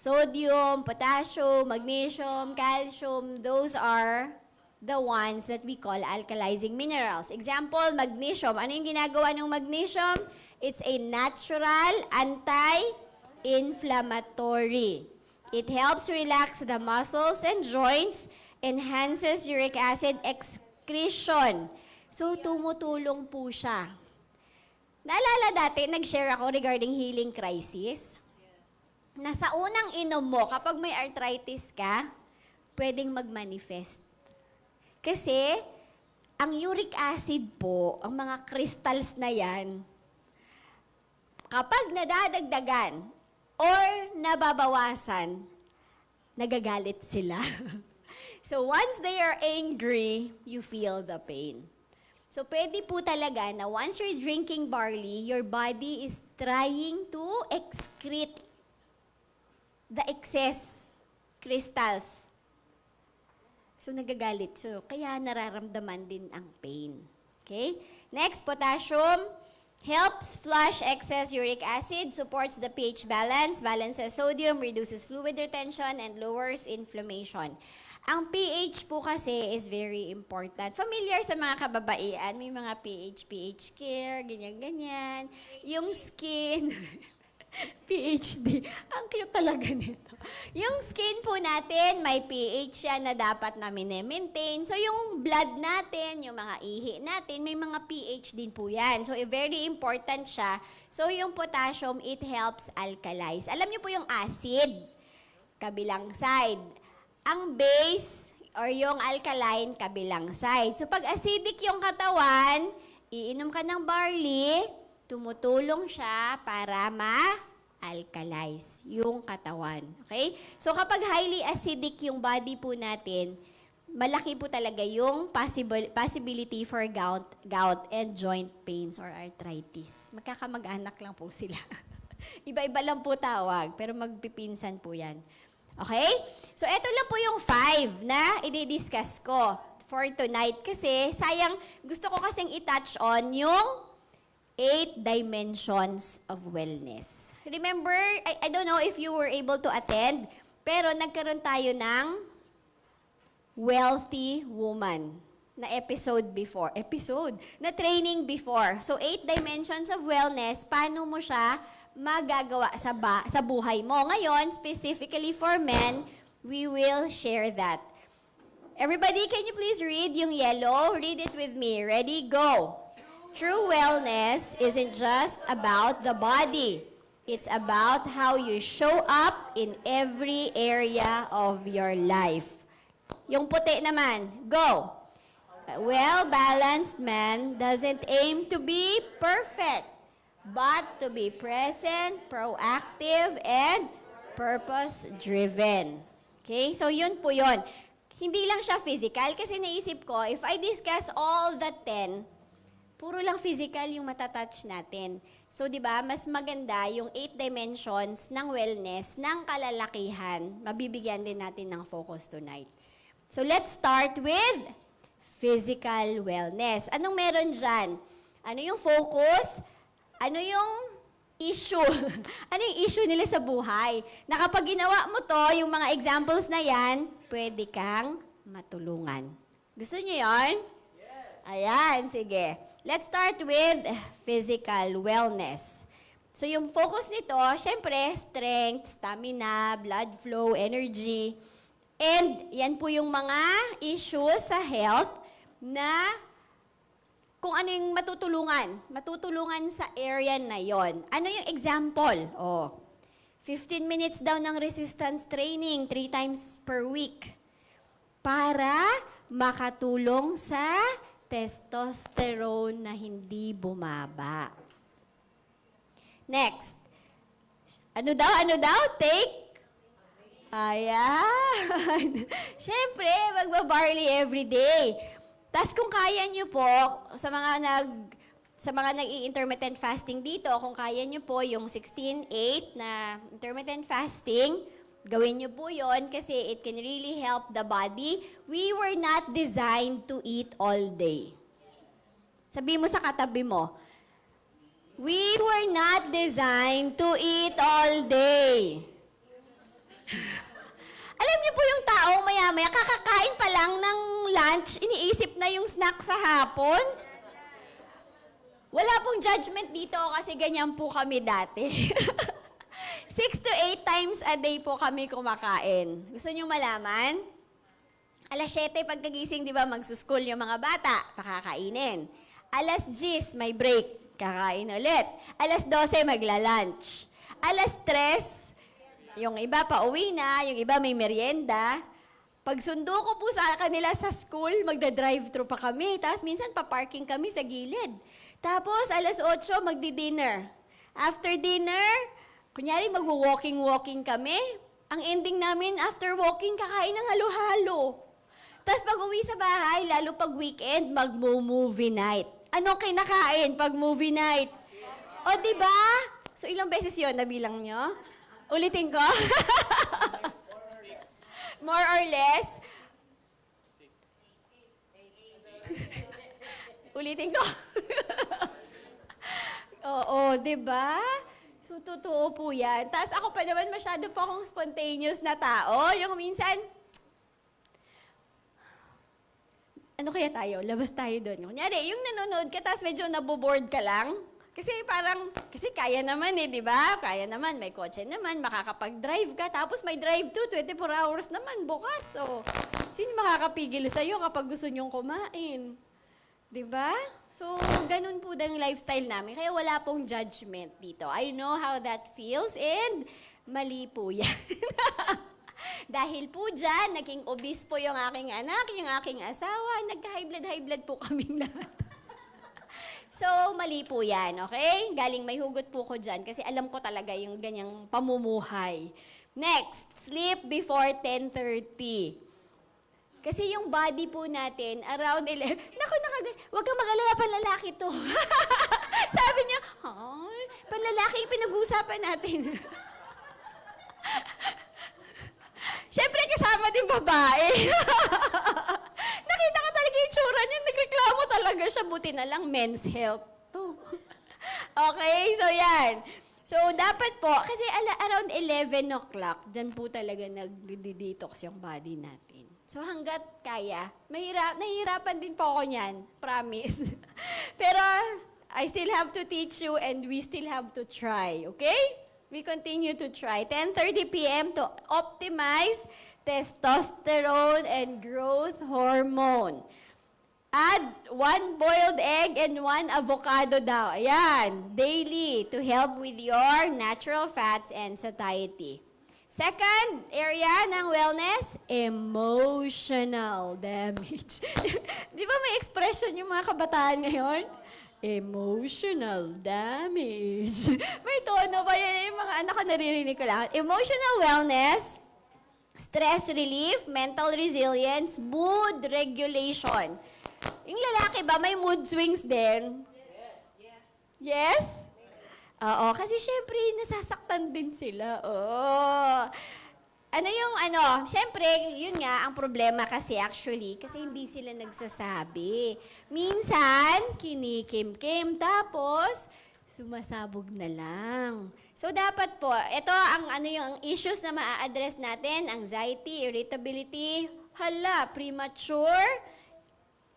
Sodium, potassium, magnesium, calcium, those are the ones that we call alkalizing minerals. Example, magnesium. Ano yung ginagawa ng magnesium? It's a natural anti-inflammatory. It helps relax the muscles and joints, enhances uric acid excretion. So, tumutulong po siya. Naalala dati, nag-share ako regarding healing crisis. Na sa unang inom mo, kapag may arthritis ka, pwedeng mag-manifest. Kasi, ang uric acid po, ang mga crystals na yan, kapag nadadagdagan or nababawasan, nagagalit sila. So, once they are angry, you feel the pain. So, pwede po talaga na once you're drinking barley, your body is trying to excrete the excess crystals. So, nagagalit. So, kaya nararamdaman din ang pain. Okay? Next, potassium helps flush excess uric acid, supports the pH balance, balances sodium, reduces fluid retention, and lowers inflammation. Ang pH po kasi is very important. Familiar sa mga kababaihan, may mga pH care, ganyan-ganyan. Yung skin, PhD. Ang cute talaga nito. Yung skin po natin, may pH yan na dapat na maintain. So yung blood natin, yung mga ihi natin, may mga pH din po yan. So very important siya. So yung potassium, it helps alkalize. Alam niyo po yung acid, kabilang side. Ang base or yung alkaline, kabilang side. So pag acidic yung katawan, iinom ka ng barley, tumutulong siya para ma-alkalize yung katawan. Okay? So kapag highly acidic yung body po natin, malaki po talaga yung possibility for gout and joint pains or arthritis. Magkakamag-anak lang po sila. Iba-iba lang po tawag, pero magpipinsan po yan. Okay? So, eto lang po yung 5 na i-discuss ko for tonight. Kasi, sayang, gusto ko kasing i-touch on yung 8 dimensions of wellness. Remember, I don't know if you were able to attend, pero nagkaroon tayo ng Wealthy Woman na na training before. So, 8 dimensions of wellness, paano mo siya magagawa sa buhay mo. Ngayon, specifically for men, we will share that. Everybody, can you please read yung yellow? Read it with me. Ready? Go. True wellness isn't just about the body. It's about how you show up in every area of your life. Yung puti naman. Go. A well-balanced man doesn't aim to be perfect, but to be present, proactive, and purpose-driven. Okay? So, yun po yun. Hindi lang siya physical kasi naisip ko, if I discuss all the 10, puro lang physical yung matatouch natin. So, di ba, mas maganda yung 8 dimensions ng wellness, ng kalalakihan, mabibigyan din natin ng focus tonight. So, let's start with physical wellness. Anong meron dyan? Ano yung focus? Ano yung issue? Ano yung issue nila sa buhay? Na kapag ginawa mo to, yung mga examples na yan, pwede kang matulungan. Gusto niyo yon? Yes. Ayan, sige. Let's start with physical wellness. So yung focus nito, syempre, strength, stamina, blood flow, energy. And yan po yung mga issues sa health na kung ano yung matutulungan sa area na yon. Ano yung example? 15 minutes daw ng resistance training 3 times per week para makatulong sa testosterone na hindi bumaba. Next. Ano daw? Take? Ayan. Siyempre, magbabarley everyday. Tas kung kaya nyo po, sa mga nag-i-intermittent fasting dito, kung kaya nyo po yung 16-8 na intermittent fasting, gawin nyo po yon kasi it can really help the body. We were not designed to eat all day. Sabi mo sa katabi mo, we were not designed to eat all day. Alam niyo po yung taong maya-maya, kakakain pa lang ng lunch, iniisip na yung snack sa hapon? Wala pong judgment dito kasi ganyan po kami dati. 6 to 8 times a day po kami kumakain. Gusto niyo malaman? Alas 7 pagkagising, di ba, magsuschool yung mga bata, pakakainin. Alas 10, may break, kakain ulit. Alas 12, magla-lunch. Alas 3, yung iba pauwi na, yung iba may merienda. Pag sundo ko po sa kanila sa school, magda-drive-thru pa kami. Tapos minsan pa-parking kami sa gilid. Tapos alas 8, magdi-dinner. After dinner, kunyari mag-walking kami. Ang ending namin, after walking, kakain ng halo-halo. Tapos pag uwi sa bahay, lalo pag weekend, mag-movie night. Anong kinakain pag movie night? O, diba? So ilang beses yun, nabilang nyo? Ulitin ko? More or less? Ulitin ko? Oo, diba? So, totoo po yan. Tapos ako pa naman masyado pa akong spontaneous na tao. Yung minsan, ano kaya tayo? Labas tayo doon. Kunyari, yung nanonood ka, tapos medyo naboboard ka lang. Kasi kaya naman eh, di ba? Kaya naman, may kotse naman, makakapag-drive ka, tapos may drive-thru, 24 hours naman, bukas. So, sino makakapigil sa'yo kapag gusto nyong kumain? Di ba? So, ganun po yung lifestyle namin. Kaya wala pong judgment dito. I know how that feels and mali po yan. Dahil po dyan, naging obese po yung aking anak, yung aking asawa, nagka-high blood po kaming lahat. So, mali po yan, okay? Galing may hugot po ko dyan kasi alam ko talaga yung ganyang pamumuhay. Next, sleep before 10:30. Kasi yung body po natin, around 11, huwag kang mag-alala, panlalaki to. Sabi niya, ay, panlalaki yung pinag-uusapan natin. Siyempre, kasama din babae. Nakita ka talaga yung tsura niya, nagreklamo talaga siya, buti na lang men's health to. Okay, so yan. So, dapat po, kasi around 11 o'clock, dyan po talaga nag-detox yung body natin. So, hanggat kaya, nahihirapan din po ako niyan, promise. Pero, I still have to teach you and we still have to try, okay? We continue to try. 10:30 p.m. to optimize testosterone and growth hormone. Add 1 boiled egg and 1 avocado daw. Ayan, daily to help with your natural fats and satiety. Second area ng wellness, emotional damage. Di ba may expression yung mga kabataan ngayon? Emotional damage. May tono pa yan yung mga anak ko naririnig ko lang. Emotional wellness, stress relief, mental resilience, mood regulation. Yung lalaki ba, may mood swings din? Yes? Yes? Oo, kasi syempre, nasasaktan din sila. Oo. Syempre, yun nga, ang problema kasi actually, kasi hindi sila nagsasabi. Minsan, kinikim-kim, tapos, sumasabog na lang. So, dapat po, ito yung issues na maa-address natin, anxiety, irritability, premature,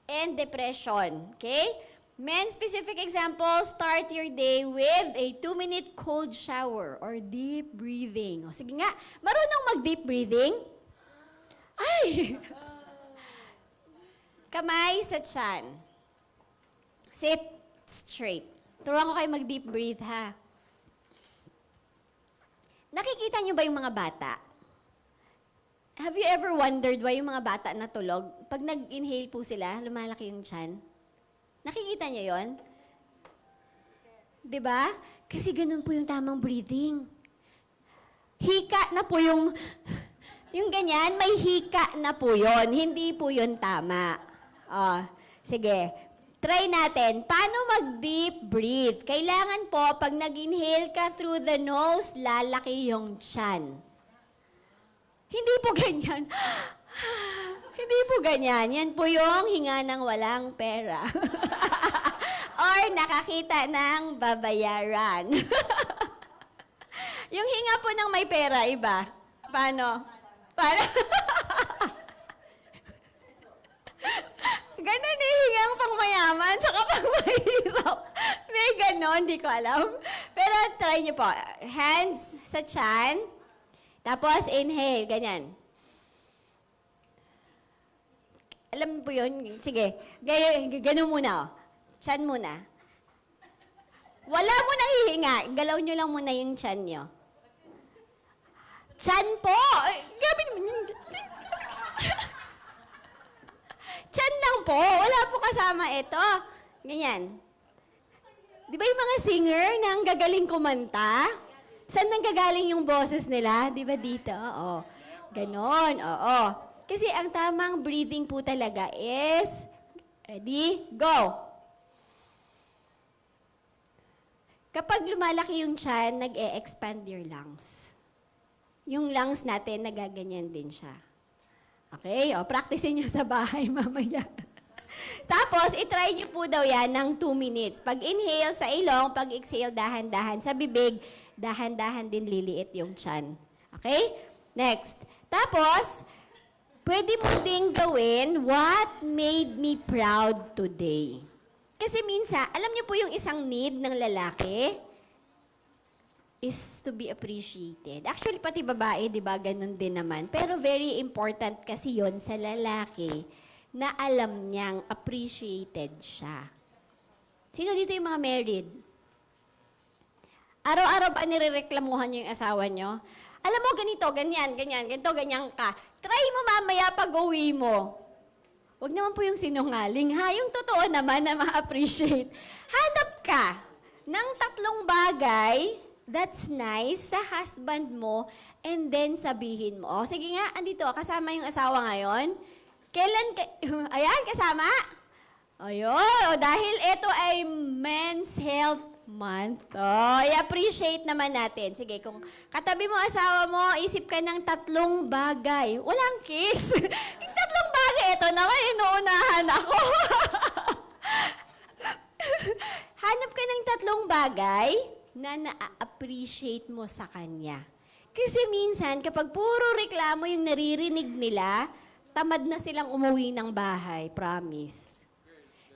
and depression. Okay? Men-specific example, start your day with a 2-minute cold shower or deep breathing. O, sige nga, marunong mag-deep breathing? Ay! Kamay sa tiyan. Sit straight. Turuan ko kayo mag-deep breathe, ha? Nakikita niyo ba yung mga bata? Have you ever wondered why yung mga bata natulog? Pag nag-inhale po sila, lumalaki yung tiyan. Nakikita niyo yon? Diba? Kasi ganun po yung tamang breathing. Hika na po yung ganyan, may hika na po yon. Hindi po yun tama. Sige, try natin. Paano mag-deep breathe? Kailangan po, pag nag-inhale ka through the nose, lalaki yung tiyan. Hindi po ganyan. Hindi po ganyan. Yan po yung hinga ng walang pera. Or nakakita ng babayaran. Yung hinga po ng may pera, iba. Paano? Ganon eh, hingang pang mayaman, tsaka pang mahirap. May ganon, di ko alam. Pero try nyo po. Hands sa tiyan. Tapos inhale, ganyan. Alam mo po yun? Sige, gano'n muna. Tiyan muna. Wala mo nang hihinga. Galaw nyo lang muna yung tiyan nyo. Tiyan po! Grabe naman yun. Tiyan lang po. Wala po kasama ito. Ganyan. Di ba yung mga singer na ang gagaling kumanta? Saan nanggagaling yung boses nila? Di ba dito? Oo. Ganon. Oo. Kasi ang tamang breathing po talaga is, ready, go. Kapag lumalaki yung tiyan, nag-e-expand your lungs. Yung lungs natin, nagaganyan din siya. Okay? O, practicein nyo sa bahay mamaya. Tapos, itry nyo po daw yan ng 2 minutes. Pag inhale sa ilong, pag exhale, dahan-dahan sa bibig, dahan-dahan din liliit yung tiyan. Okay? Next. Tapos, pwede mo ding gawin what made me proud today. Kasi minsan, alam niyo po yung isang need ng lalaki is to be appreciated. Actually, pati babae, di ba, ganun din naman. Pero very important kasi yon sa lalaki na alam niyang appreciated siya. Sino dito yung mga married? Araw-araw ba nirereklamuhan niyo yung asawa niyo? Alam mo, ganito, ganyan, ganito, ganyan ka. Try mo mamaya pag-uwi mo. Huwag naman po yung sinungaling, ha? Yung totoo naman na ma-appreciate. Hanap ka ng 3 bagay that's nice sa husband mo and then sabihin mo, oh, sige nga, andito, kasama yung asawa ngayon. Kailan, ayan, kasama? Ayun, dahil ito ay Men's Health Month. Oh, i-appreciate naman natin. Sige, kung katabi mo asawa mo, isip ka ng 3 bagay. Walang kiss. Yung 3 bagay, ito naman, inuunahan ako. Hanap ka ng 3 bagay na na-appreciate mo sa kanya. Kasi minsan, kapag puro reklamo yung naririnig nila, tamad na silang umuwi ng bahay, promise.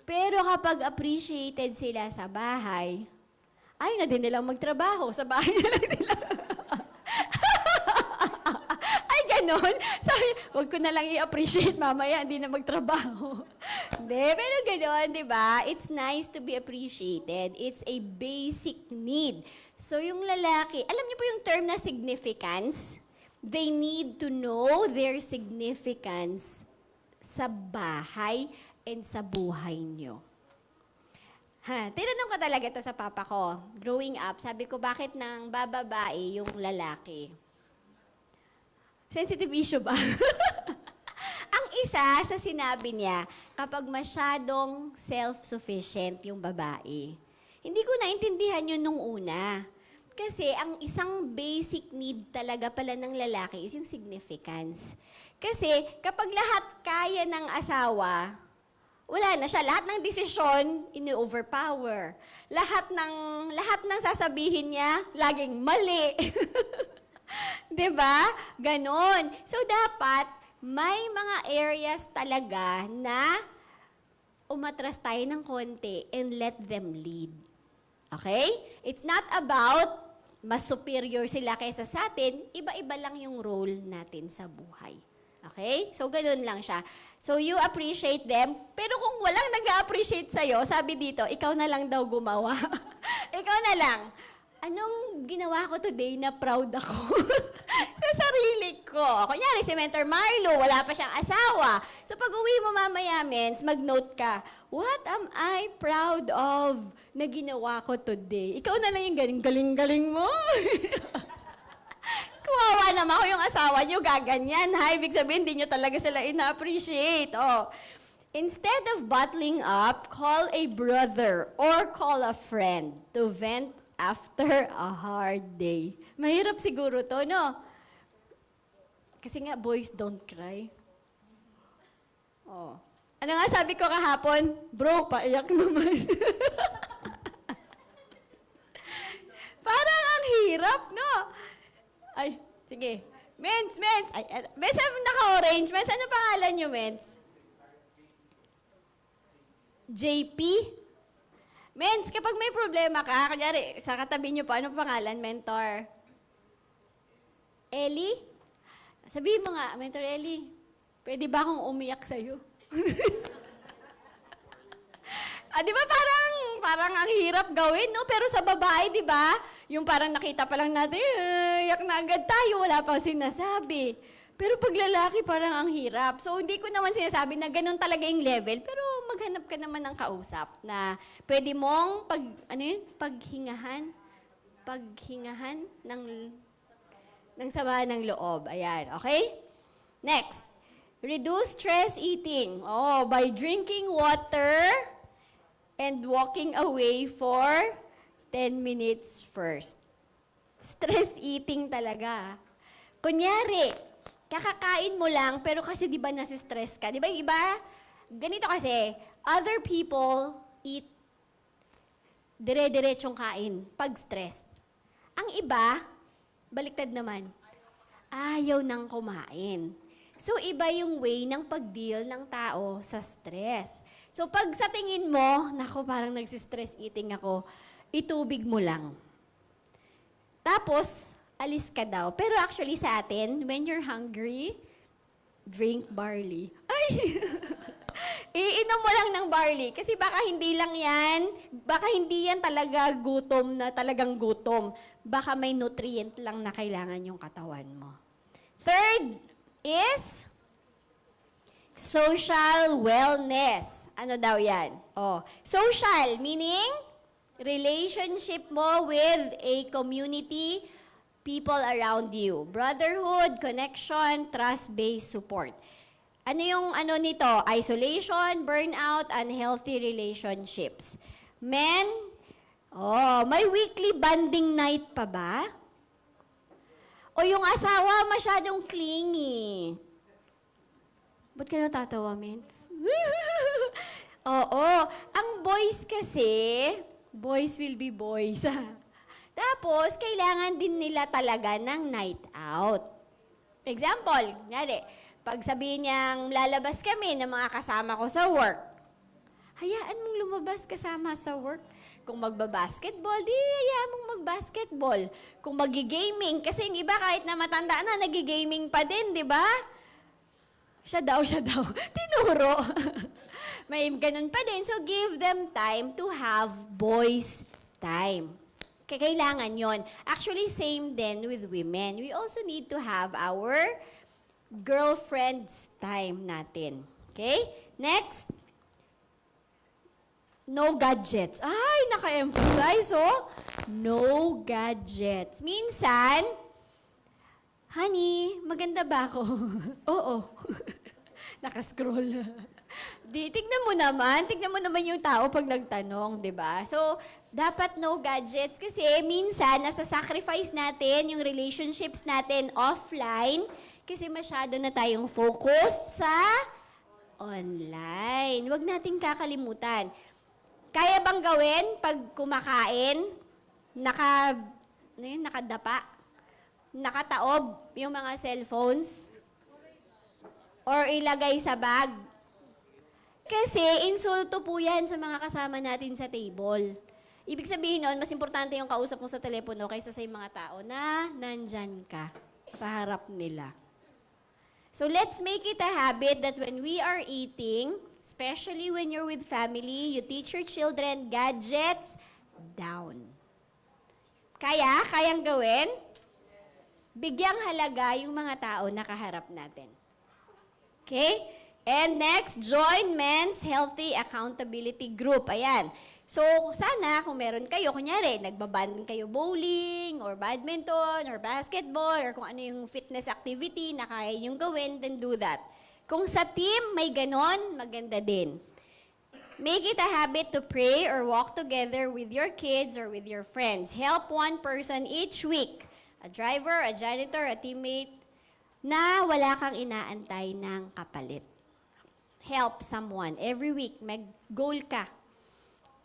Pero kapag appreciated sila sa bahay, ay na din nilang magtrabaho. Sa bahay na lang sila. Ay, ganon. Sabi, wag ko na lang i-appreciate mamaya, hindi na magtrabaho. Hindi, pero ganon, di ba? It's nice to be appreciated. It's a basic need. So yung lalaki, alam niyo po yung term na significance? They need to know their significance sa bahay and sa buhay niyo. Tinanong ko talaga ito sa papa ko. Growing up, sabi ko, bakit nang bababae yung lalaki? Sensitive issue ba? Ang isa sa sinabi niya, kapag masyadong self-sufficient yung babae. Hindi ko naintindihan yun nung una. Kasi ang isang basic need talaga pala ng lalaki is yung significance. Kasi kapag lahat kaya ng asawa, wala na siya. Lahat ng desisyon, ini-overpower. Lahat ng sasabihin niya, laging mali. 'Di ba? Ganon. So, dapat, may mga areas talaga na umatras tayo ng konti and let them lead. Okay? It's not about mas superior sila kaysa sa atin. Iba-iba lang yung role natin sa buhay. Okay? So, ganun lang siya. So, you appreciate them, pero kung walang nag-appreciate sa'yo, sabi dito, ikaw na lang daw gumawa. Ikaw na lang. Anong ginawa ko today na proud ako? Sa sarili ko. Kunyari, si Mentor Marlo, wala pa siyang asawa. So, pag uwi mo mamaya, mens, mag-note ka, what am I proud of na ginawa ko today? Ikaw na lang yung galing-galing mo. Kawawa naman kung yung asawa nyo gaganyan, ha? Ibig sabihin, hindi nyo talaga sila ina-appreciate. Oh. Instead of bottling up, call a brother or call a friend to vent after a hard day. Mahirap siguro to, no? Kasi nga, boys don't cry. Oh. Ano nga sabi ko kahapon? Bro, paiyak naman. Parang ang hirap, no? Ay, sige. Mens. Ay, Mens, naka-orange. Mens, ano pangalan nyo, Mens? JP? Mens, kapag may problema ka, kunyari, sa katabi nyo pa, ano pangalan, Mentor? Ellie? Sabihin mo nga, Mentor Ellie, pwede ba akong umiyak sa'yo? Di ba parang ang hirap gawin, no? Pero sa babae, di ba? Yung parang nakita pa lang natin, iyak na agad tayo, wala pang sinasabi. Pero pag lalaki, parang ang hirap. So, hindi ko naman sinasabi na ganun talaga yung level, pero maghanap ka naman ng kausap na pwede mong paghingahan ng sama ng loob. Ayan, okay? Next, reduce stress eating. Oh, by drinking water and walking away for 10 minutes first. Stress eating talaga. Kunyari, kakakain mo lang, pero kasi di ba nasi-stress ka? Di ba yung iba? Ganito kasi, other people eat dire-diretsong kain pag stressed. Ang iba, baliktad naman, ayaw nang kumain. So, iba yung way ng pag-deal ng tao sa stress. So, pag sa tingin mo, naku, parang nagsistress eating ako, itubig mo lang. Tapos, alis ka daw. Pero actually sa atin, when you're hungry, drink barley. Ay! Iinom mo lang ng barley. Kasi baka hindi yan talaga gutom na talagang gutom. Baka may nutrient lang na kailangan yung katawan mo. Third is social wellness. Ano daw yan? Social, meaning relationship mo with a community, people around you. Brotherhood, connection, trust-based support. Ano yung nito? Isolation, burnout, unhealthy relationships. Men, may weekly bonding night pa ba? O yung asawa masyadong clingy? Ba't ka natatawa, Mens? Oo. Ang boys kasi, boys will be boys. Tapos, kailangan din nila talaga ng night out. Example, pag sabihin niyang lalabas kami ng mga kasama ko sa work, hayaan mong lumabas kasama sa work. Kung magbabasketball, di hayaan mong magbasketball. Kung magigaming, kasi yung iba kahit na matanda na, nagigaming pa din, di ba? Siya daw. Tinuro. May ganun pa din. So, give them time to have boys' time. Kailangan yon. Actually, same din with women. We also need to have our girlfriend's time natin. Okay? Next. No gadgets. Ay, naka-emphasize, No gadgets. Minsan, honey, maganda ba ako? Oo. Nakascroll. Tignan mo naman yung tao pag nagtanong, di ba? So, dapat no gadgets kasi minsan nasa-sacrifice natin yung relationships natin offline kasi masyado na tayong focused sa online. Huwag nating kakalimutan. Kaya bang gawin pag kumakain, nakadapa, nakataob yung mga cellphones? Or ilagay sa bag? Kasi insulto po yan sa mga kasama natin sa table. Ibig sabihin nun, mas importante yung kausap mo sa telepono kaysa sa mga tao na nandyan ka sa harap nila. So let's make it a habit that when we are eating, especially when you're with family, you teach your children gadgets down. Kayang gawin? Bigyang halaga yung mga tao na kaharap natin. Okay? And next, join Men's Healthy Accountability Group. Ayan. So, sana kung meron kayo, kunyari, nagbaband kayo bowling, or badminton, or basketball, or kung ano yung fitness activity na kaya niyong gawin, then do that. Kung sa team may ganon, maganda din. Make it a habit to pray or walk together with your kids or with your friends. Help one person each week. A driver, a janitor, a teammate, na wala kang inaantay ng kapalit. Help someone. Every week, mag-goal ka.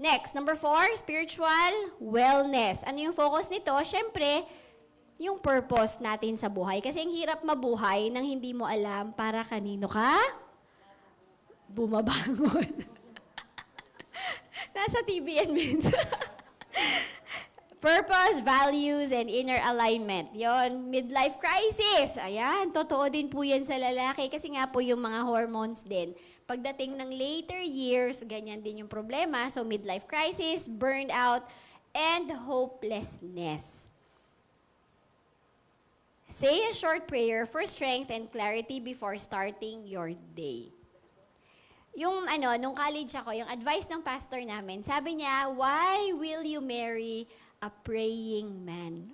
Next, number 4, spiritual wellness. Ano yung focus nito? Siyempre, yung purpose natin sa buhay. Kasi ang hirap mabuhay nang hindi mo alam para kanino ka bumabangon. Nasa TVN minsan. Purpose, values, and inner alignment. Yon, midlife crisis. Ayan, totoo din po yan sa lalaki kasi nga po yung mga hormones din. Pagdating ng later years, ganyan din yung problema. So, midlife crisis, burned out, and hopelessness. Say a short prayer for strength and clarity before starting your day. Yung nung college ako, yung advice ng pastor namin, sabi niya, why will you marry a praying man?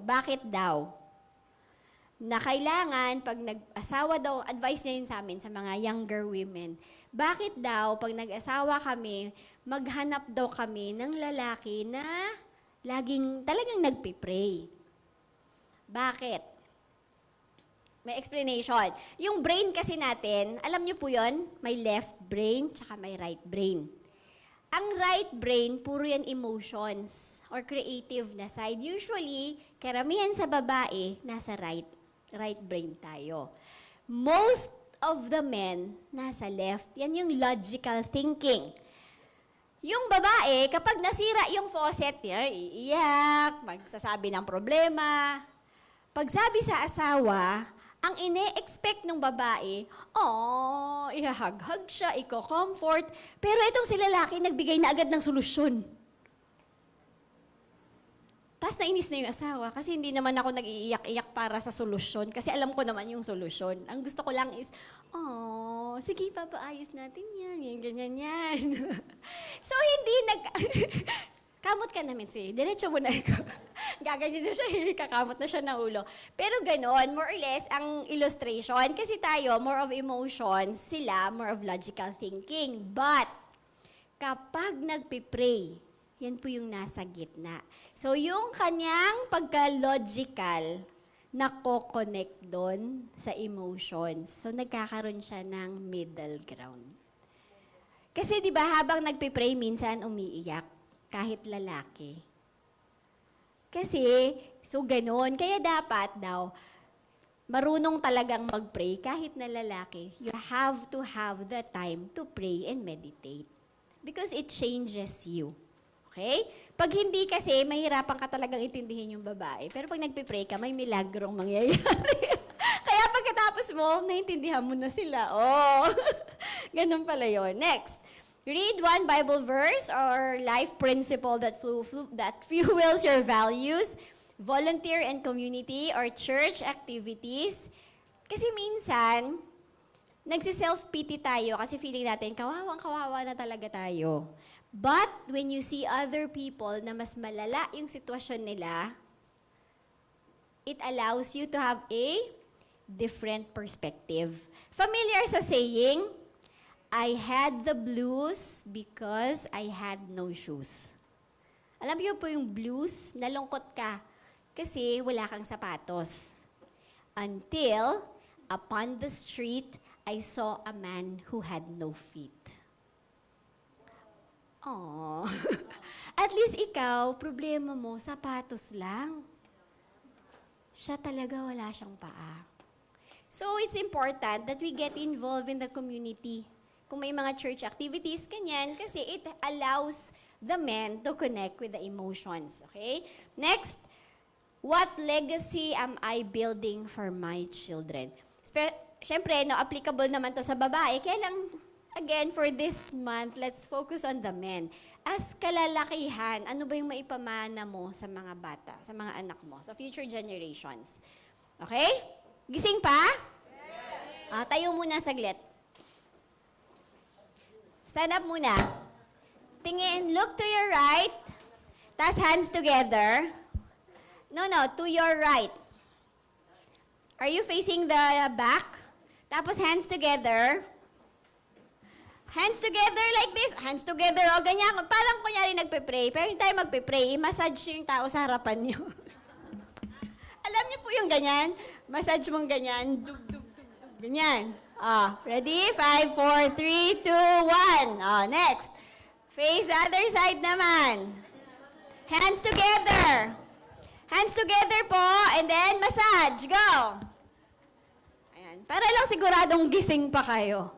Bakit daw? Na kailangan, pag nag-asawa daw, advice niya yun sa amin, sa mga younger women, bakit daw, pag nag-asawa kami, maghanap daw kami ng lalaki na laging talagang nagpipray. Bakit? May explanation. Yung brain kasi natin, alam niyo po yun, may left brain, tsaka may right brain. Ang right brain, puro yan emotions or creative na side. Usually, karamihan sa babae, nasa right brain tayo. most of the men nasa left. Yan yung logical thinking. Yung babae, kapag nasira yung faucet, iiyak, magsasabi ng problema. Pag sabi sa asawa, ang ine-expect ng babae, ihahag-hag siya, iko-comfort. Pero itong si lalaki, nagbigay na agad ng solusyon. Tapos nainis na yung asawa kasi hindi naman ako nag-iiyak-iyak para sa solusyon kasi alam ko naman yung solusyon. Ang gusto ko lang is, sige, papaayos natin yan, ganyan yan. So, hindi kamot ka namin diretso mo na ikaw. Gaganyan na siya, kakamot na siya ng ulo. Pero ganon, more or less, ang illustration, kasi tayo, more of emotions, sila, more of logical thinking. But, kapag nagpipray, yan po yung nasa gitna. So, yung kanyang pagka-logical, nako-connect doon sa emotions. So, nagkakaroon siya ng middle ground. Kasi, di ba, habang nagpipray, minsan umiiyak, kahit lalaki. Kasi, so ganon. Kaya dapat daw, marunong talagang mag-pray kahit na lalaki. You have to have the time to pray and meditate. Because it changes you. Okay? Pag hindi kasi, mahirapan ka talagang intindihin yung babae. Pero pag nagpipray ka, may milagrong mangyayari. Kaya pagkatapos mo, naintindihan mo na sila. Ganun pala yun. Next. Read one Bible verse or life principle that fuels your values, volunteer and community or church activities. Kasi minsan, nagsi-self-pity tayo kasi feeling natin, kawawang-kawawa na talaga tayo. But when you see other people na mas malala yung sitwasyon nila, it allows you to have a different perspective. Familiar sa saying, I had the blues because I had no shoes. Alam niyo po yung blues, nalungkot ka kasi wala kang sapatos. Until, upon the street, I saw a man who had no feet. At least ikaw, problema mo, sapatos lang. Siya talaga wala siyang paa. So, it's important that we get involved in the community. Kung may mga church activities, ganyan, kasi it allows the men to connect with the emotions. Okay? Next, what legacy am I building for my children? Siyempre, applicable naman to sa babae. Kaya lang, again, for this month, let's focus on the men. As kalalakihan, ano ba yung maipamana mo sa mga bata, sa mga anak mo, sa future generations? Okay? Gising pa? Yes! Tayo muna saglit. Stand up muna. Tingin, look to your right. Tas hands together. No, to your right. Are you facing the back? Tapos hands together. Hands together like this. Hands together. Ganyan. Parang kunyari nagpe-pray. Pero hindi tayo magpe-pray. I-massage yung tao sa harapan niyo. Alam niyo po yung ganyan? Massage mong ganyan. Dug, dug, dug, dug. Ganyan. Ready? 5, 4, 3, 2, 1. Next. Face the other side naman. Hands together. Hands together po. And then, massage. Go. Ayan. Para lang siguradong gising pa kayo.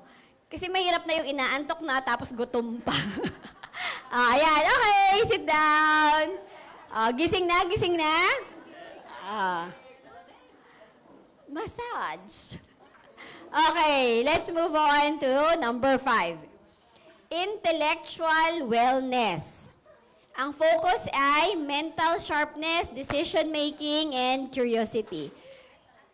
Kasi mahirap na yung inaantok na tapos gutom pa. Ayan. Okay. Sit down. Gising na. Gising na. Massage. Okay, let's move on to number 5. Intellectual wellness. Ang focus ay mental sharpness, decision-making, and curiosity.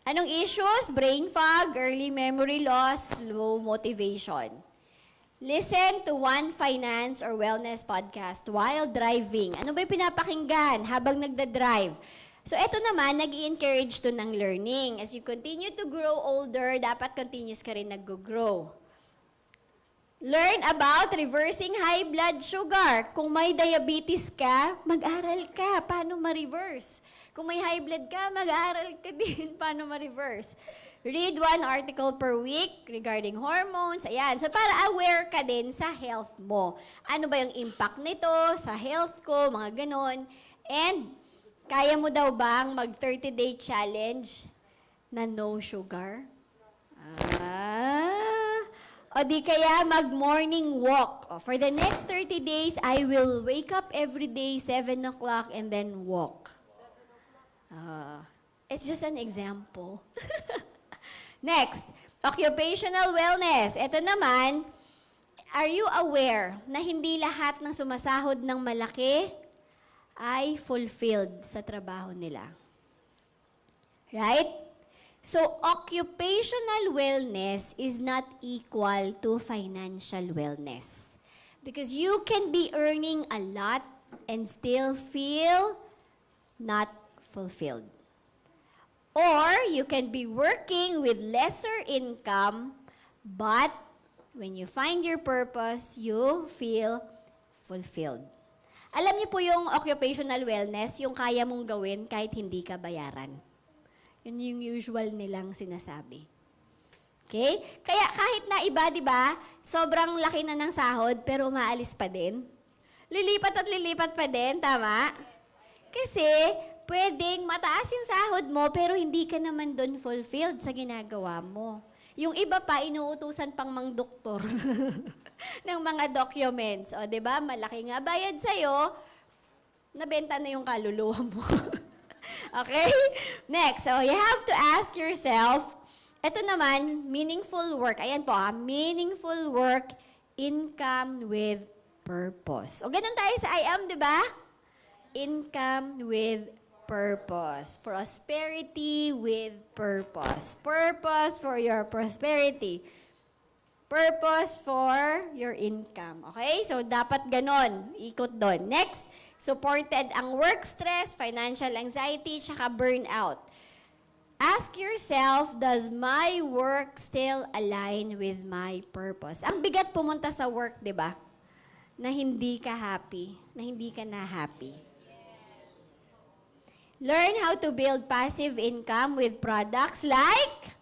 Anong issues? Brain fog, early memory loss, low motivation. Listen to one finance or wellness podcast while driving. Ano ba yung pinapakinggan habang nagda-drive? So, eto naman, nag-i-encourage to ng learning. As you continue to grow older, dapat continuous ka rin nag-grow. Learn about reversing high blood sugar. Kung may diabetes ka, mag-aral ka paano ma-reverse. Kung may high blood ka, mag-aral ka din paano ma-reverse. Read one article per week regarding hormones. Ayan. So, para aware ka din sa health mo. Ano ba yung impact nito sa health ko, mga ganon. And, kaya mo daw bang mag 30-day challenge na no sugar? O di kaya mag-morning walk. O, for the next 30 days, I will wake up every day, 7 o'clock, and then walk. It's just an example. Next, occupational wellness. Ito naman, are you aware na hindi lahat ng sumasahod ng malaki ay fulfilled sa trabaho nila? Right? So, occupational wellness is not equal to financial wellness. Because you can be earning a lot and still feel not fulfilled. Or you can be working with lesser income, but when you find your purpose, you feel fulfilled. Alam niyo po yung occupational wellness, yung kaya mong gawin kahit hindi ka bayaran. Yun yung usual nilang sinasabi. Okay? Kaya kahit na iba, di ba, sobrang laki na ng sahod, pero umaalis pa din. Lilipat at lilipat pa din, tama? Kasi, pwedeng mataas yung sahod mo, pero hindi ka naman doon fulfilled sa ginagawa mo. Yung iba pa, inuutusan pang mang-doktor ng mga documents. O, di ba, malaki nga bayad sa'yo, nabenta na yung kaluluwa mo. Okay? Next, so you have to ask yourself, ito naman, meaningful work. Ayan po, meaningful work, income with purpose. O ganun tayo sa IAM, di ba? Income with purpose. Prosperity with purpose. Purpose for your prosperity. Purpose for your income. Okay? So, dapat ganon. Ikot doon. Next, supported ang work stress, financial anxiety, tsaka burnout. Ask yourself, does my work still align with my purpose? Ang bigat pumunta sa work, di ba? Na hindi ka happy, na hindi ka na happy. Learn how to build passive income with products like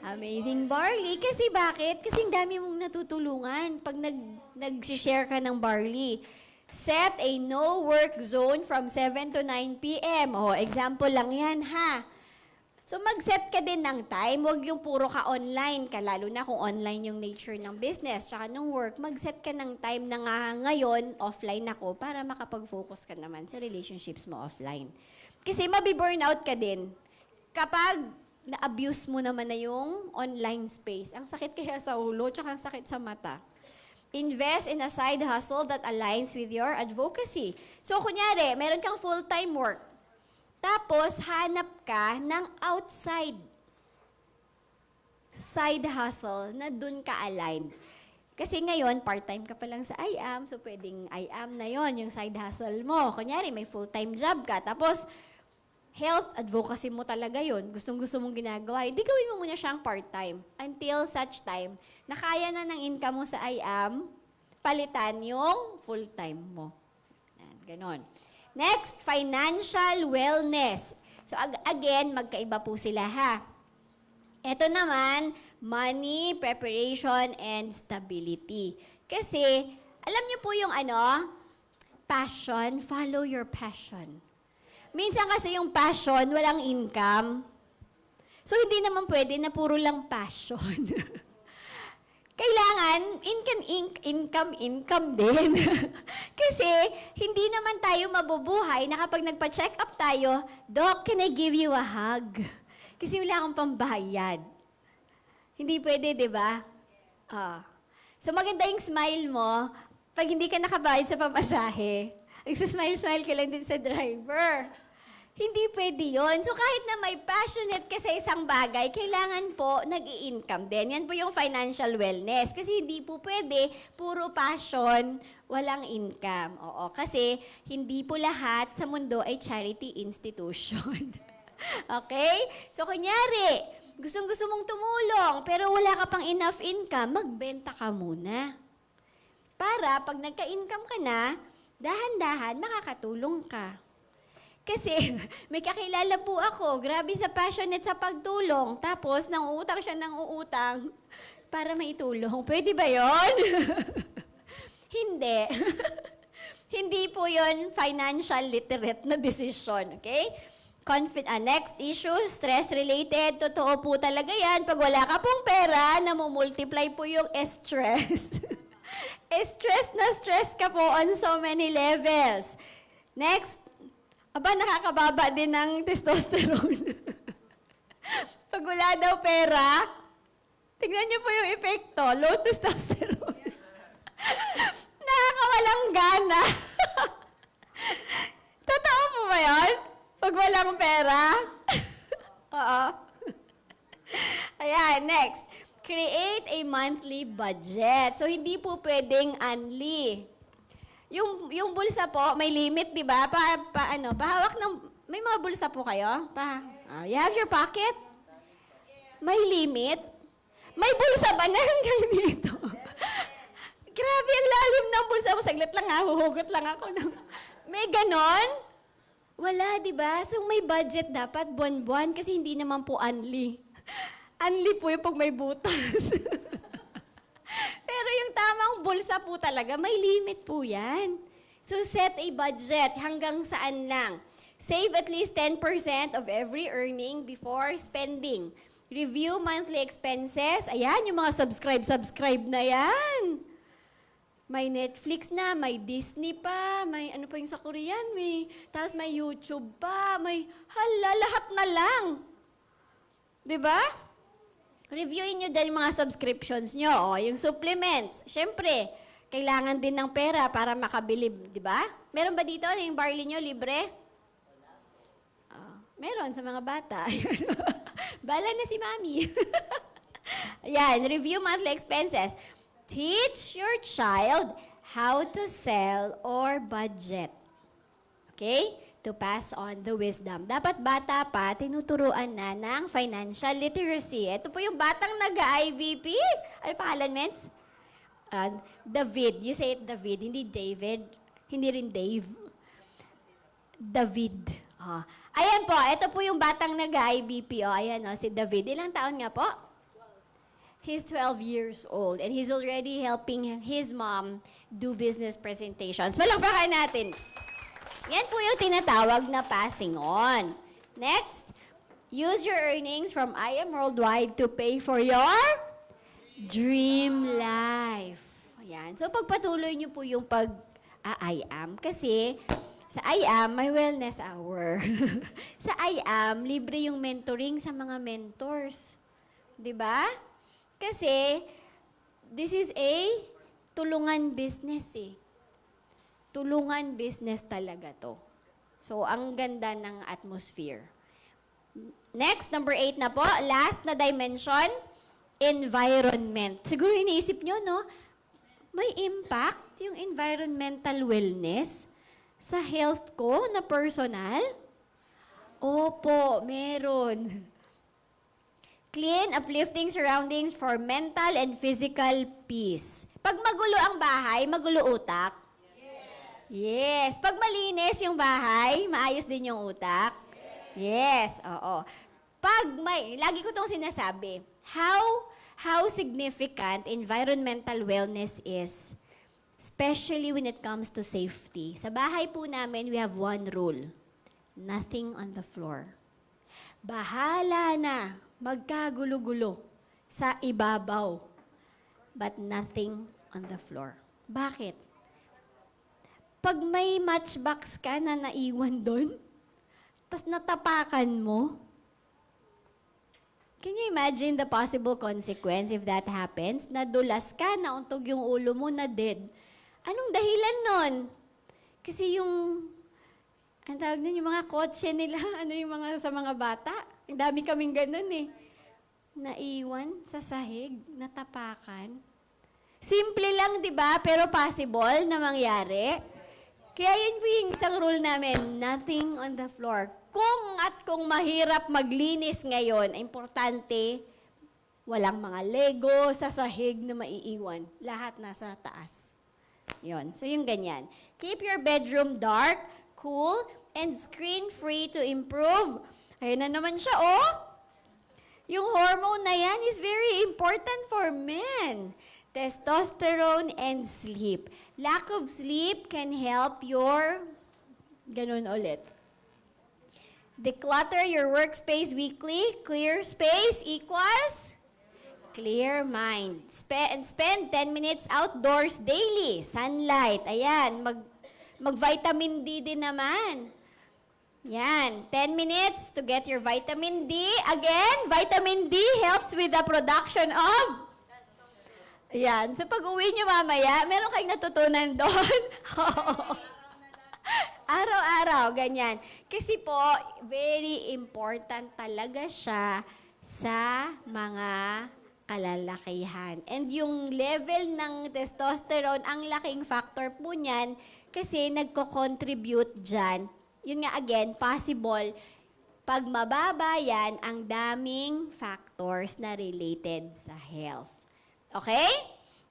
Amazing Barley. Kasi bakit? Kasi ang dami mong natutulungan pag nag-share ka ng barley. Set a no-work zone from 7 to 9 p.m. O, example lang yan, ha? So, mag-set ka din ng time. Huwag yung puro ka online ka, lalo na kung online yung nature ng business tsaka ng work. Mag-set ka ng time na nga ngayon, offline ako, para makapag-focus ka naman sa relationships mo offline. Kasi mabiburnout ka din kapag na-abuse mo naman na yung online space. Ang sakit kaya sa ulo, tsaka ang sakit sa mata. Invest in a side hustle that aligns with your advocacy. So, kunyari, meron kang full-time work. Tapos, hanap ka ng outside side hustle na dun ka aligned. Kasi ngayon, part-time ka pa lang sa IAM, so pwedeng IAM na yon yung side hustle mo. Kunyari, may full-time job ka. Tapos, health advocacy mo talaga yon. Gustong-gusto mong ginagawa. Hindi gawin mo muna siyang part-time until such time na kaya na ng income mo sa IAM, palitan yung full-time mo. Ganon. Next, financial wellness. So again, magkaiba po sila ha. Ito naman, money, preparation, and stability. Kasi, alam niyo po yung passion, follow your passion. Minsan kasi yung passion, walang income. So, hindi naman pwede na puro lang passion. Kailangan, income din. Kasi, hindi naman tayo mabubuhay na kapag nagpa-check up tayo, Doc, can I give you a hug? Kasi wala akong pambayad. Hindi pwede, di ba? So, maganda yung smile mo pag hindi ka nakabayad sa pamasahe. Nagsasmile-smile ka lang din sa driver. Hindi pwede yun. So kahit na may passionate ka sa isang bagay, kailangan po nag-i-income din. Yan po yung financial wellness. Kasi hindi po pwede, puro passion, walang income. Oo, kasi hindi po lahat sa mundo ay charity institution. Okay? So kunyari, gustong-gusto mong tumulong, pero wala ka pang enough income, magbenta ka muna. Para pag nagka-income ka na, dahan-dahan, makakatulong ka. Kasi may kakilala po ako, grabe sa passionate sa pagtulong. Tapos, nang-uutang siya ng uutang para maitulong. Pwede ba yon? Hindi. Hindi po yon financial literate na decision, okay? Next issue, stress-related. Totoo po talaga yan. Pag wala ka pong pera, namumultiply po yung stress. Stress na stress ka po on so many levels. Next, nakakababa din ng testosterone. Pag wala daw pera, tignan niyo po yung epekto, low testosterone. Nakakawalang gana. Totoo po ba yun? Pag walang pera? Oo. Ayan, next. Create a monthly budget. So, hindi po pwedeng annually. Yung bulsa po, may limit, di ba? Pahawak ng... May mga bulsa po kayo? You have your pocket? May limit? May bulsa ba na hanggang dito? Grabe, ang lalim ng bulsa mo. Saglit lang huhugot lang ako. May ganon? Wala, di ba? So, may budget dapat buwan-buwan kasi hindi naman po unli. Unli po yung pag may butas. Pero yung tamang bulsa po talaga, may limit po yan. So, set a budget. Hanggang saan lang? Save at least 10% of every earning before spending. Review monthly expenses. Ayan, yung mga subscribe na yan. May Netflix na, may Disney pa, may ano pa yung sa Korean, tapos may YouTube pa, lahat na lang. Diba? Reviewin nyo din yung mga subscriptions nyo, yung supplements. Siyempre, kailangan din ng pera para makabili, diba? Meron ba dito yung barley nyo, libre? Meron sa mga bata. Bala na si Mami. Ayan, review monthly expenses. Teach your child how to sell or budget. Okay? To pass on the wisdom. Dapat bata pa, tinuturuan na ng financial literacy. Ito po yung batang nag-IVP. Ano pangalan, Mens? David. You say it David, hindi David. Hindi rin Dave. David. Ayan po, ito po yung batang nag-IVP. Ayan, si David. Ilang taon nga po? He's 12 years old and he's already helping his mom do business presentations. Palakpakan natin. Yan po yung tinatawag na passing on. Next, use your earnings from I Am Worldwide to pay for your dream life. Ayan. So, pagpatuloy niyo po yung I Am kasi sa I Am, may wellness hour. Sa I Am, libre yung mentoring sa mga mentors. 'Di ba? Kasi, this is a tulungan business Tulungan business talaga to. So, ang ganda ng atmosphere. Next, number 8 na po. Last na dimension, environment. Siguro iniisip nyo, no? May impact yung environmental wellness sa health ko na personal? Opo, meron. Clean, uplifting surroundings for mental and physical peace. Pag magulo ang bahay, magulo utak? Yes. Pag malinis yung bahay, maayos din yung utak? Yes, oo. Lagi ko itong sinasabi, how significant environmental wellness is, especially when it comes to safety. Sa bahay po namin, we have one rule. Nothing on the floor. Bahala na magkagulo-gulo sa ibabaw, but nothing on the floor. Bakit? Pag may matchbox ka na naiwan doon, tas natapakan mo, can you imagine the possible consequence if that happens? Nadulas ka, nauntog yung ulo mo, na dead. Anong dahilan nun? Kasi ang tawag nun, yung mga kotse nila, sa mga bata. Ang dami kaming ganun Naiwan sa sahig, natapakan. Simple lang, di ba? Pero possible na mangyari. Kaya yun po yung isang rule namin, nothing on the floor. Kung mahirap maglinis ngayon, importante, walang mga Lego sa sahig na maiiwan. Lahat nasa taas. Yun. So yung ganyan. Keep your bedroom dark, cool, and screen-free to improve. Ayun na naman siya, Yung hormone na yan is very important for men. Testosterone and sleep. Lack of sleep can help your, ganun ulit. Declutter your workspace weekly. Clear space equals clear mind. Spend 10 minutes outdoors daily. Sunlight. Ayan. Mag-vitamin D din naman. Yan. 10 minutes to get your vitamin D. Again, vitamin D helps with the production of... Ayan. So pag uwi nyo mamaya, meron kayong natutunan doon. Araw-araw, ganyan. Kasi po, very important talaga siya sa mga kalalakihan. And yung level ng testosterone, ang laking factor po niyan kasi nagko-contribute dyan. Yun nga again, possible, pag mababa yan, ang daming factors na related sa health. Okay?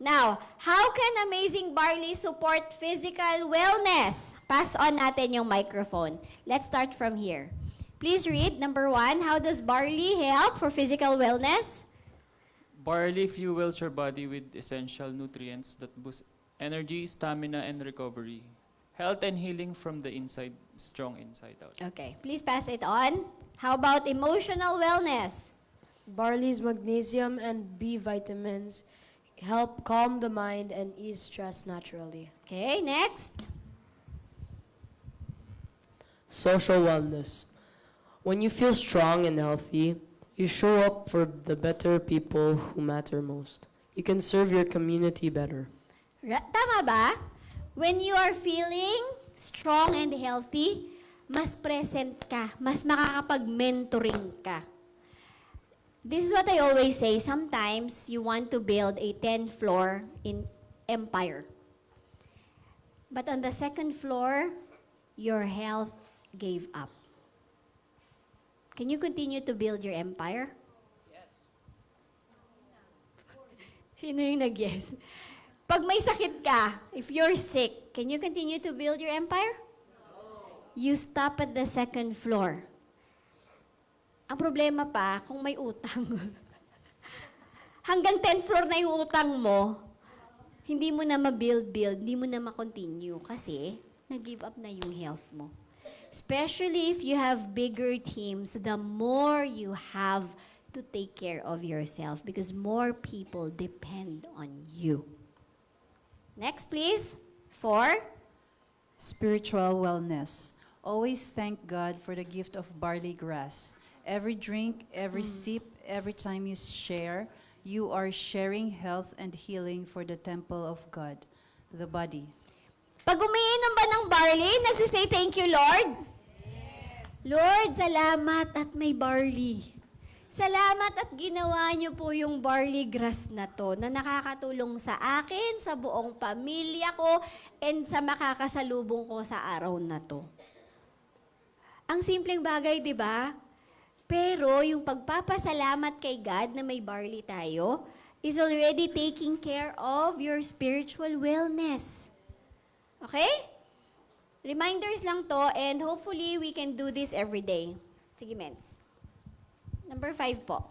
Now, how can Amazing Barley support physical wellness? Pass on natin yung microphone. Let's start from here. Please read, number 1, how does barley help for physical wellness? Barley fuels your body with essential nutrients that boost energy, stamina, and recovery. Health and healing from the inside, strong inside out. Okay, please pass it on. How about emotional wellness? Barley's magnesium and B vitamins help calm the mind and ease stress naturally. Okay, next. Social wellness. When you feel strong and healthy, you show up for the better people who matter most. You can serve your community better. Tama ba? When you are feeling strong and healthy, mas present ka, mas makakapag-mentoring ka. This is what I always say. Sometimes you want to build a 10th floor in empire. But on the second floor, your health gave up. Can you continue to build your empire? Yes. Sino yung nag-yes? Pag may sakit ka, if you're sick, can you continue to build your empire? No. You stop at the second floor. Ang problema pa, kung may utang. Hanggang 10th floor na yung utang mo, hindi mo na ma-build, hindi mo na ma-continue kasi nag-give up na yung health mo. Especially if you have bigger teams, the more you have to take care of yourself because more people depend on you. Next, please. 4. Spiritual wellness. Always thank God for the gift of barley grass. Every drink, every sip, every time you share, you are sharing health and healing for the temple of God, the body. Pag umiinom ba ng barley, nagsisay thank you, Lord? Yes. Lord, salamat at may barley. Salamat at ginawa niyo po yung barley grass na to na nakakatulong sa akin, sa buong pamilya ko, and sa makakasalubong ko sa araw na to. Ang simpleng bagay, di ba? Pero yung pagpapasalamat kay God na may barley tayo is already taking care of your spiritual wellness. Okay? Reminders lang to and hopefully we can do this every day. Sige, Mens. Number 5 po.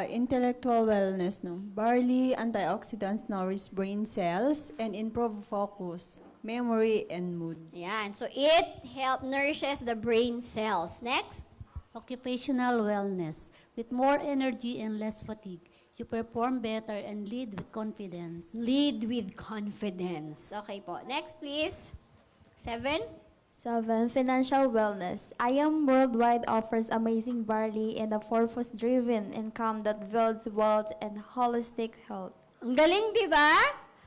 Intellectual wellness, no? Barley antioxidants nourish brain cells and improve focus, memory, and mood. Ayan. So it nourishes the brain cells. Next. Occupational wellness. With more energy and less fatigue, you perform better and lead with confidence. Lead with confidence. Okay po. Next, please. 7. 7. Financial wellness. IAM Worldwide offers amazing barley and a purpose-driven income that builds wealth and holistic health. Ang galing, di ba?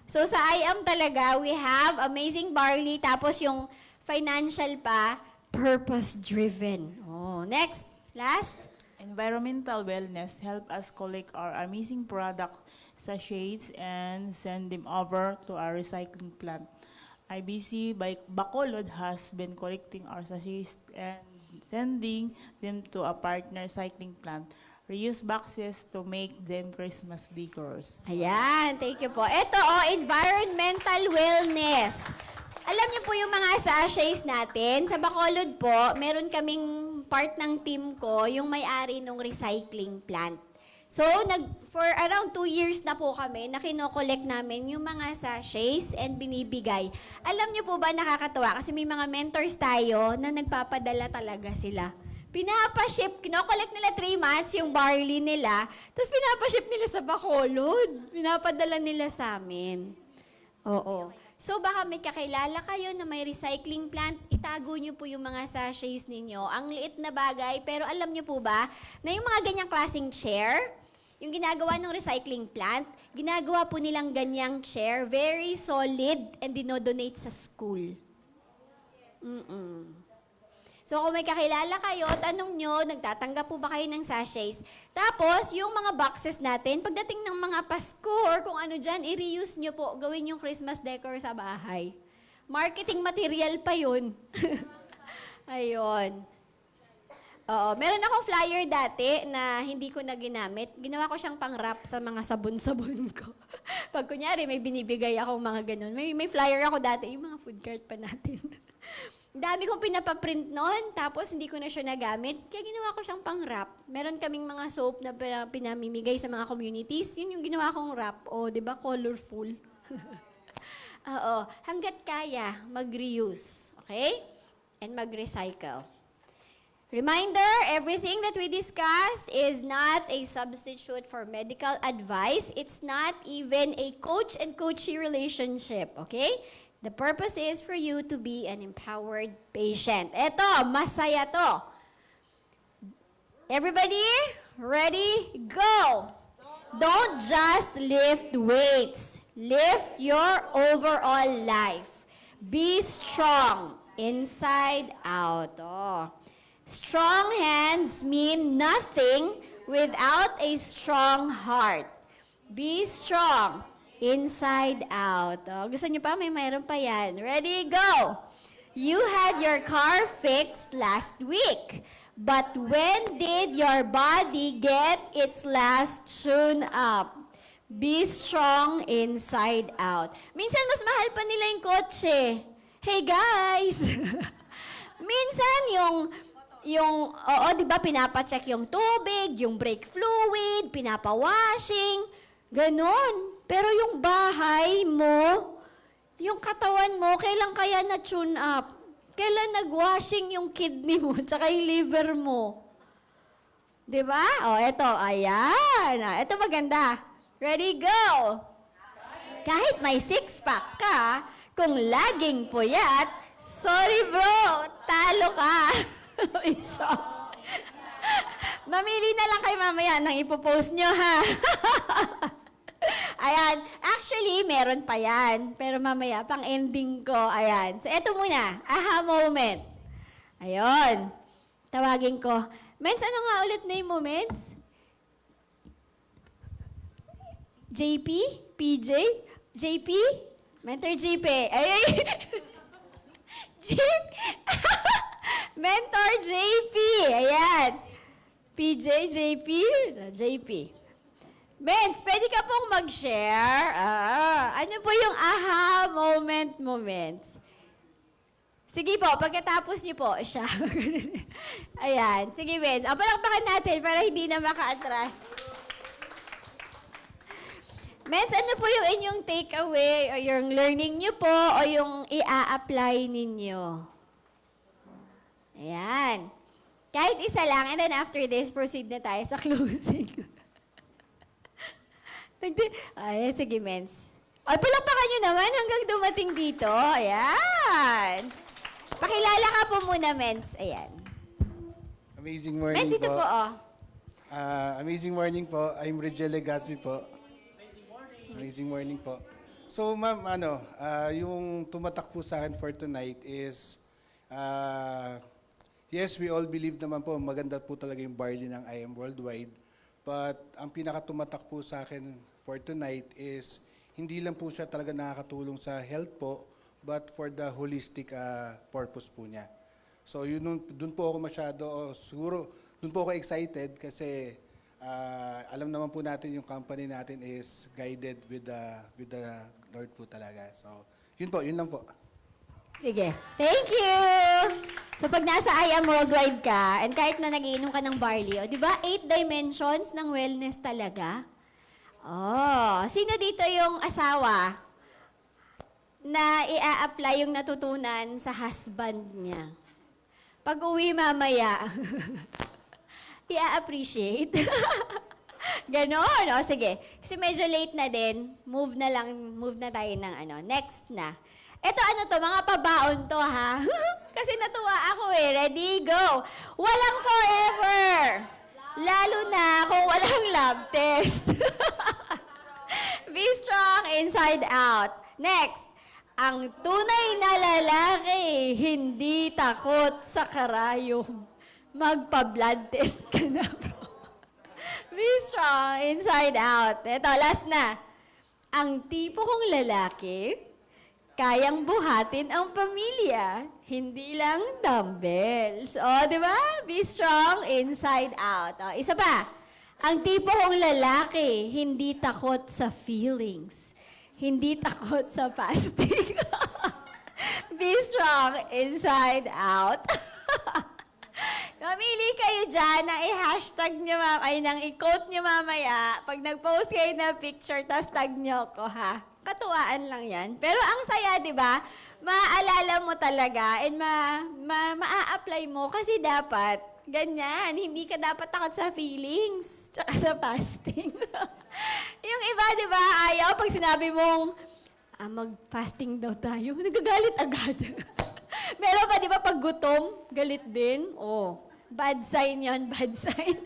So sa IAM talaga, we have amazing barley, tapos yung financial pa, purpose-driven. Oh, next. Last. Environmental wellness help us collect our amazing product sachets and send them over to our recycling plant. IBC by Bacolod has been collecting our sachets and sending them to a partner recycling plant. Reuse boxes to make them Christmas decors. Ayan, thank you po. Ito, environmental wellness. Alam niyo po yung mga sachets natin, sa Bacolod po, meron kaming part ng team ko, yung may-ari ng recycling plant. So, for around 2 years na po kami, na kinokollect namin yung mga sachets and binibigay. Alam niyo po ba, nakakatawa, kasi may mga mentors tayo na nagpapadala talaga sila. Pinapaship, kinokollect nila 3 months yung barley nila, tapos pinapaship nila sa Bacolod. Pinapadala nila sa amin. Oo. So baka may kakilala kayo na may recycling plant, itago nyo po yung mga sachets ninyo. Ang liit na bagay, pero alam nyo po ba na yung mga ganyang klaseng chair, yung ginagawa ng recycling plant, ginagawa po nilang ganyang chair, very solid and dinodonate sa school. So kung may kakilala kayo, tanong nyo, nagtatanggap po ba kayo ng sachets? Tapos, yung mga boxes natin, pagdating ng mga Pasko or kung ano dyan, i-reuse nyo po, gawin yung Christmas decor sa bahay. Marketing material pa yun. Ayun. Oo, meron akong flyer dati na hindi ko na ginamit. Ginawa ko siyang pang-wrap sa mga sabon-sabon ko. Pag kunyari, may binibigay akong mga ganun. May flyer ako dati, yung mga food cart pa natin. Dami kong pinapaprint noon, tapos hindi ko na siya nagamit. Kaya ginawa ko siyang pang-wrap. Meron kaming mga soap na pinamimigay sa mga communities. Yun yung ginawa kong wrap. O, di ba, colorful. Oo, hanggat kaya, mag-reuse. Okay? And mag-recycle. Reminder, everything that we discussed is not a substitute for medical advice. It's not even a coach and coachee relationship. Okay? The purpose is for you to be an empowered patient. Eto, masaya to. Everybody, ready? Go! Don't just lift weights. Lift your overall life. Be strong inside out. Oh. Strong hands mean nothing without a strong heart. Be strong inside out. Oh, gusto niyo pa? Mayroon pa yan. Ready? Go! You had your car fixed last week. But when did your body get its last tune up? Be strong inside out. Minsan mas mahal pa nila yung kotse. Hey guys! Minsan oo, di ba, pinapacheck yung tubig, yung brake fluid, pinapawashing, ganon. Pero yung bahay mo, yung katawan mo, kailan kaya na-tune up? Kailan nag-washing yung kidney mo, tsaka yung liver mo? Di ba? O, eto, ayan. Eto maganda. Ready, go! Kahit may six-pack ka, kung laging puyat, sorry bro, talo ka. Mamili na lang kayo mamaya nang ipopost nyo, ha? Ayan. Actually, meron pa yan. Pero mamaya, pang-ending ko. Ayan. So, eto muna. Aha moment. Ayun. Tawagin ko. Mens, ano nga ulit name mo, Mens? JP? PJ? JP? Mentor JP. Ay! Mentor JP. Ayan. PJ, JP, JP. Mens, pwede ka pong mag-share. Ano po yung aha moments? Sige po, pagkatapos niyo po siya. Ayan. Sige, Mens. Palakpakan natin para hindi na maka-atras. Mens, ano po yung inyong takeaway o yung learning niyo po o yung i-a-apply ninyo? Ayan. Kahit isa lang, and then after this, proceed na tayo sa closing. Ayan, sige, Mens. Ay, palakpakan nyo naman hanggang dumating dito. Ayan. Pakilala ka po muna, Mens. Ayan. Amazing morning Mens, ito po, oh. Amazing morning po. I'm Rigel Legaspi po. Amazing morning po. So, ma'am, yung tumatak po sa akin for tonight is, yes, we all believe naman po, maganda po talaga yung barley ng I Am Worldwide. But ang pinakatumatak po sa akin for tonight is hindi lang po siya talaga nakakatulong sa health po, but for the holistic purpose po niya. So doon po ako siguro doon po ako excited kasi alam naman po natin yung company natin is guided with the Lord po talaga. So yun lang po. Sige. Thank you! So, pag nasa I Am Worldwide ka, and kahit na nagiinom ka ng barley, di ba, 8 dimensions ng wellness talaga? Oh, sino dito yung asawa na i-a-apply yung natutunan sa husband niya? Pag uwi mamaya, i-appreciate. Ganon. O, sige. Kasi medyo late na din. Move na tayo ng next na. Ito mga pabaon to ha. Kasi natuwa ako eh. Ready, go. Walang forever. Lalo na kung walang lab test. Be strong inside out. Next. Ang tunay na lalaki, hindi takot sa karayom. Magpa-blood test ka na, bro. Be strong inside out. Ito, last na. Ang tipo kong lalaki, kayang buhatin ang pamilya, hindi lang dumbbells. O, di ba? Be strong inside out. O, isa pa. Ang tipo kong lalaki, hindi takot sa feelings. Hindi takot sa fasting. Be strong inside out. Mamili kayo dyan na i-hashtag nyo, nang i-quote nyo mamaya. Pag nag-post kayo na picture, tas tag nyo ko, ha? Katuwaan lang yan. Pero ang saya, di ba? Maaalala mo talaga and ma-apply mo kasi dapat ganyan. Hindi ka dapat takot sa feelings tsaka sa fasting. Yung iba, di ba, ayaw pag sinabi mong, mag-fasting daw tayo, nagagalit agad. Meron pa, di ba, pag gutom, galit din? Oh, bad sign yon, bad sign.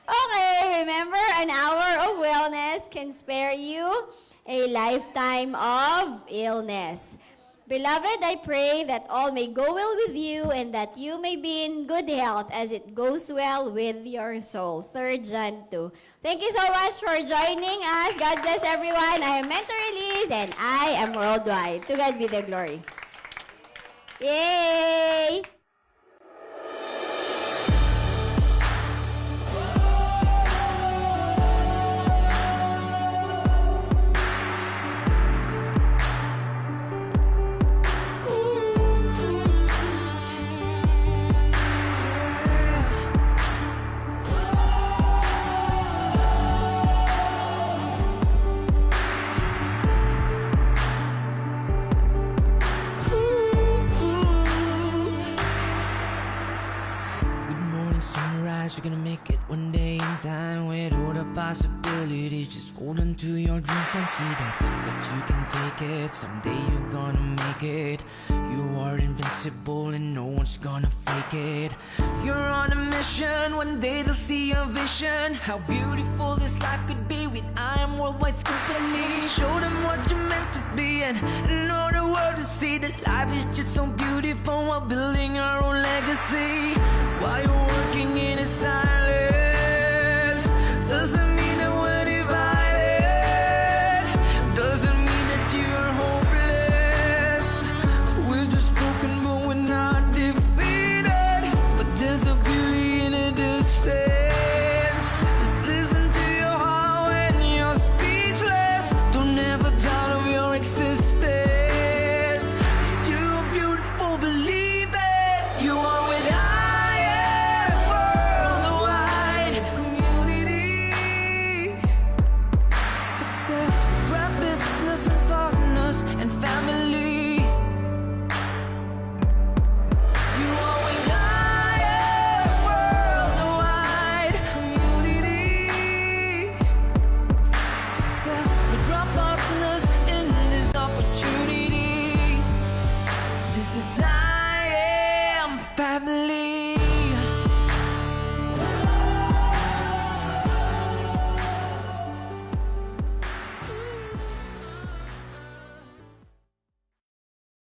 Okay, remember, an hour of wellness can spare you a lifetime of illness. Beloved, I pray that all may go well with you and that you may be in good health as it goes well with your soul. 3 John 2. Thank you so much for joining us. God bless everyone. I am Mentor Elise and I am worldwide. To God be the glory. Yay! You're gonna make it one day in time with all the possibilities. Just hold on to your dreams and see that you can take it. Someday you're gonna make it. You are invincible and no one's gonna fake it. You're on a mission, one day they'll see your vision. How beautiful this life could be with I Am Worldwide's company. Show them what you're meant to be and all the world to see that life is just so beautiful while building our own legacy. While you're working in a silence, doesn't mean that we're divided. Doesn't mean that you're hopeless. We're just broken, but we're not defeated. But there's a beauty in a distance. Just listen to your heart when you're speechless. Don't ever doubt of your existence. 'Cause you're beautiful, believe it. You are with and family. You are with I Am Worldwide community. Success with our partners in this opportunity. This is I Am Family.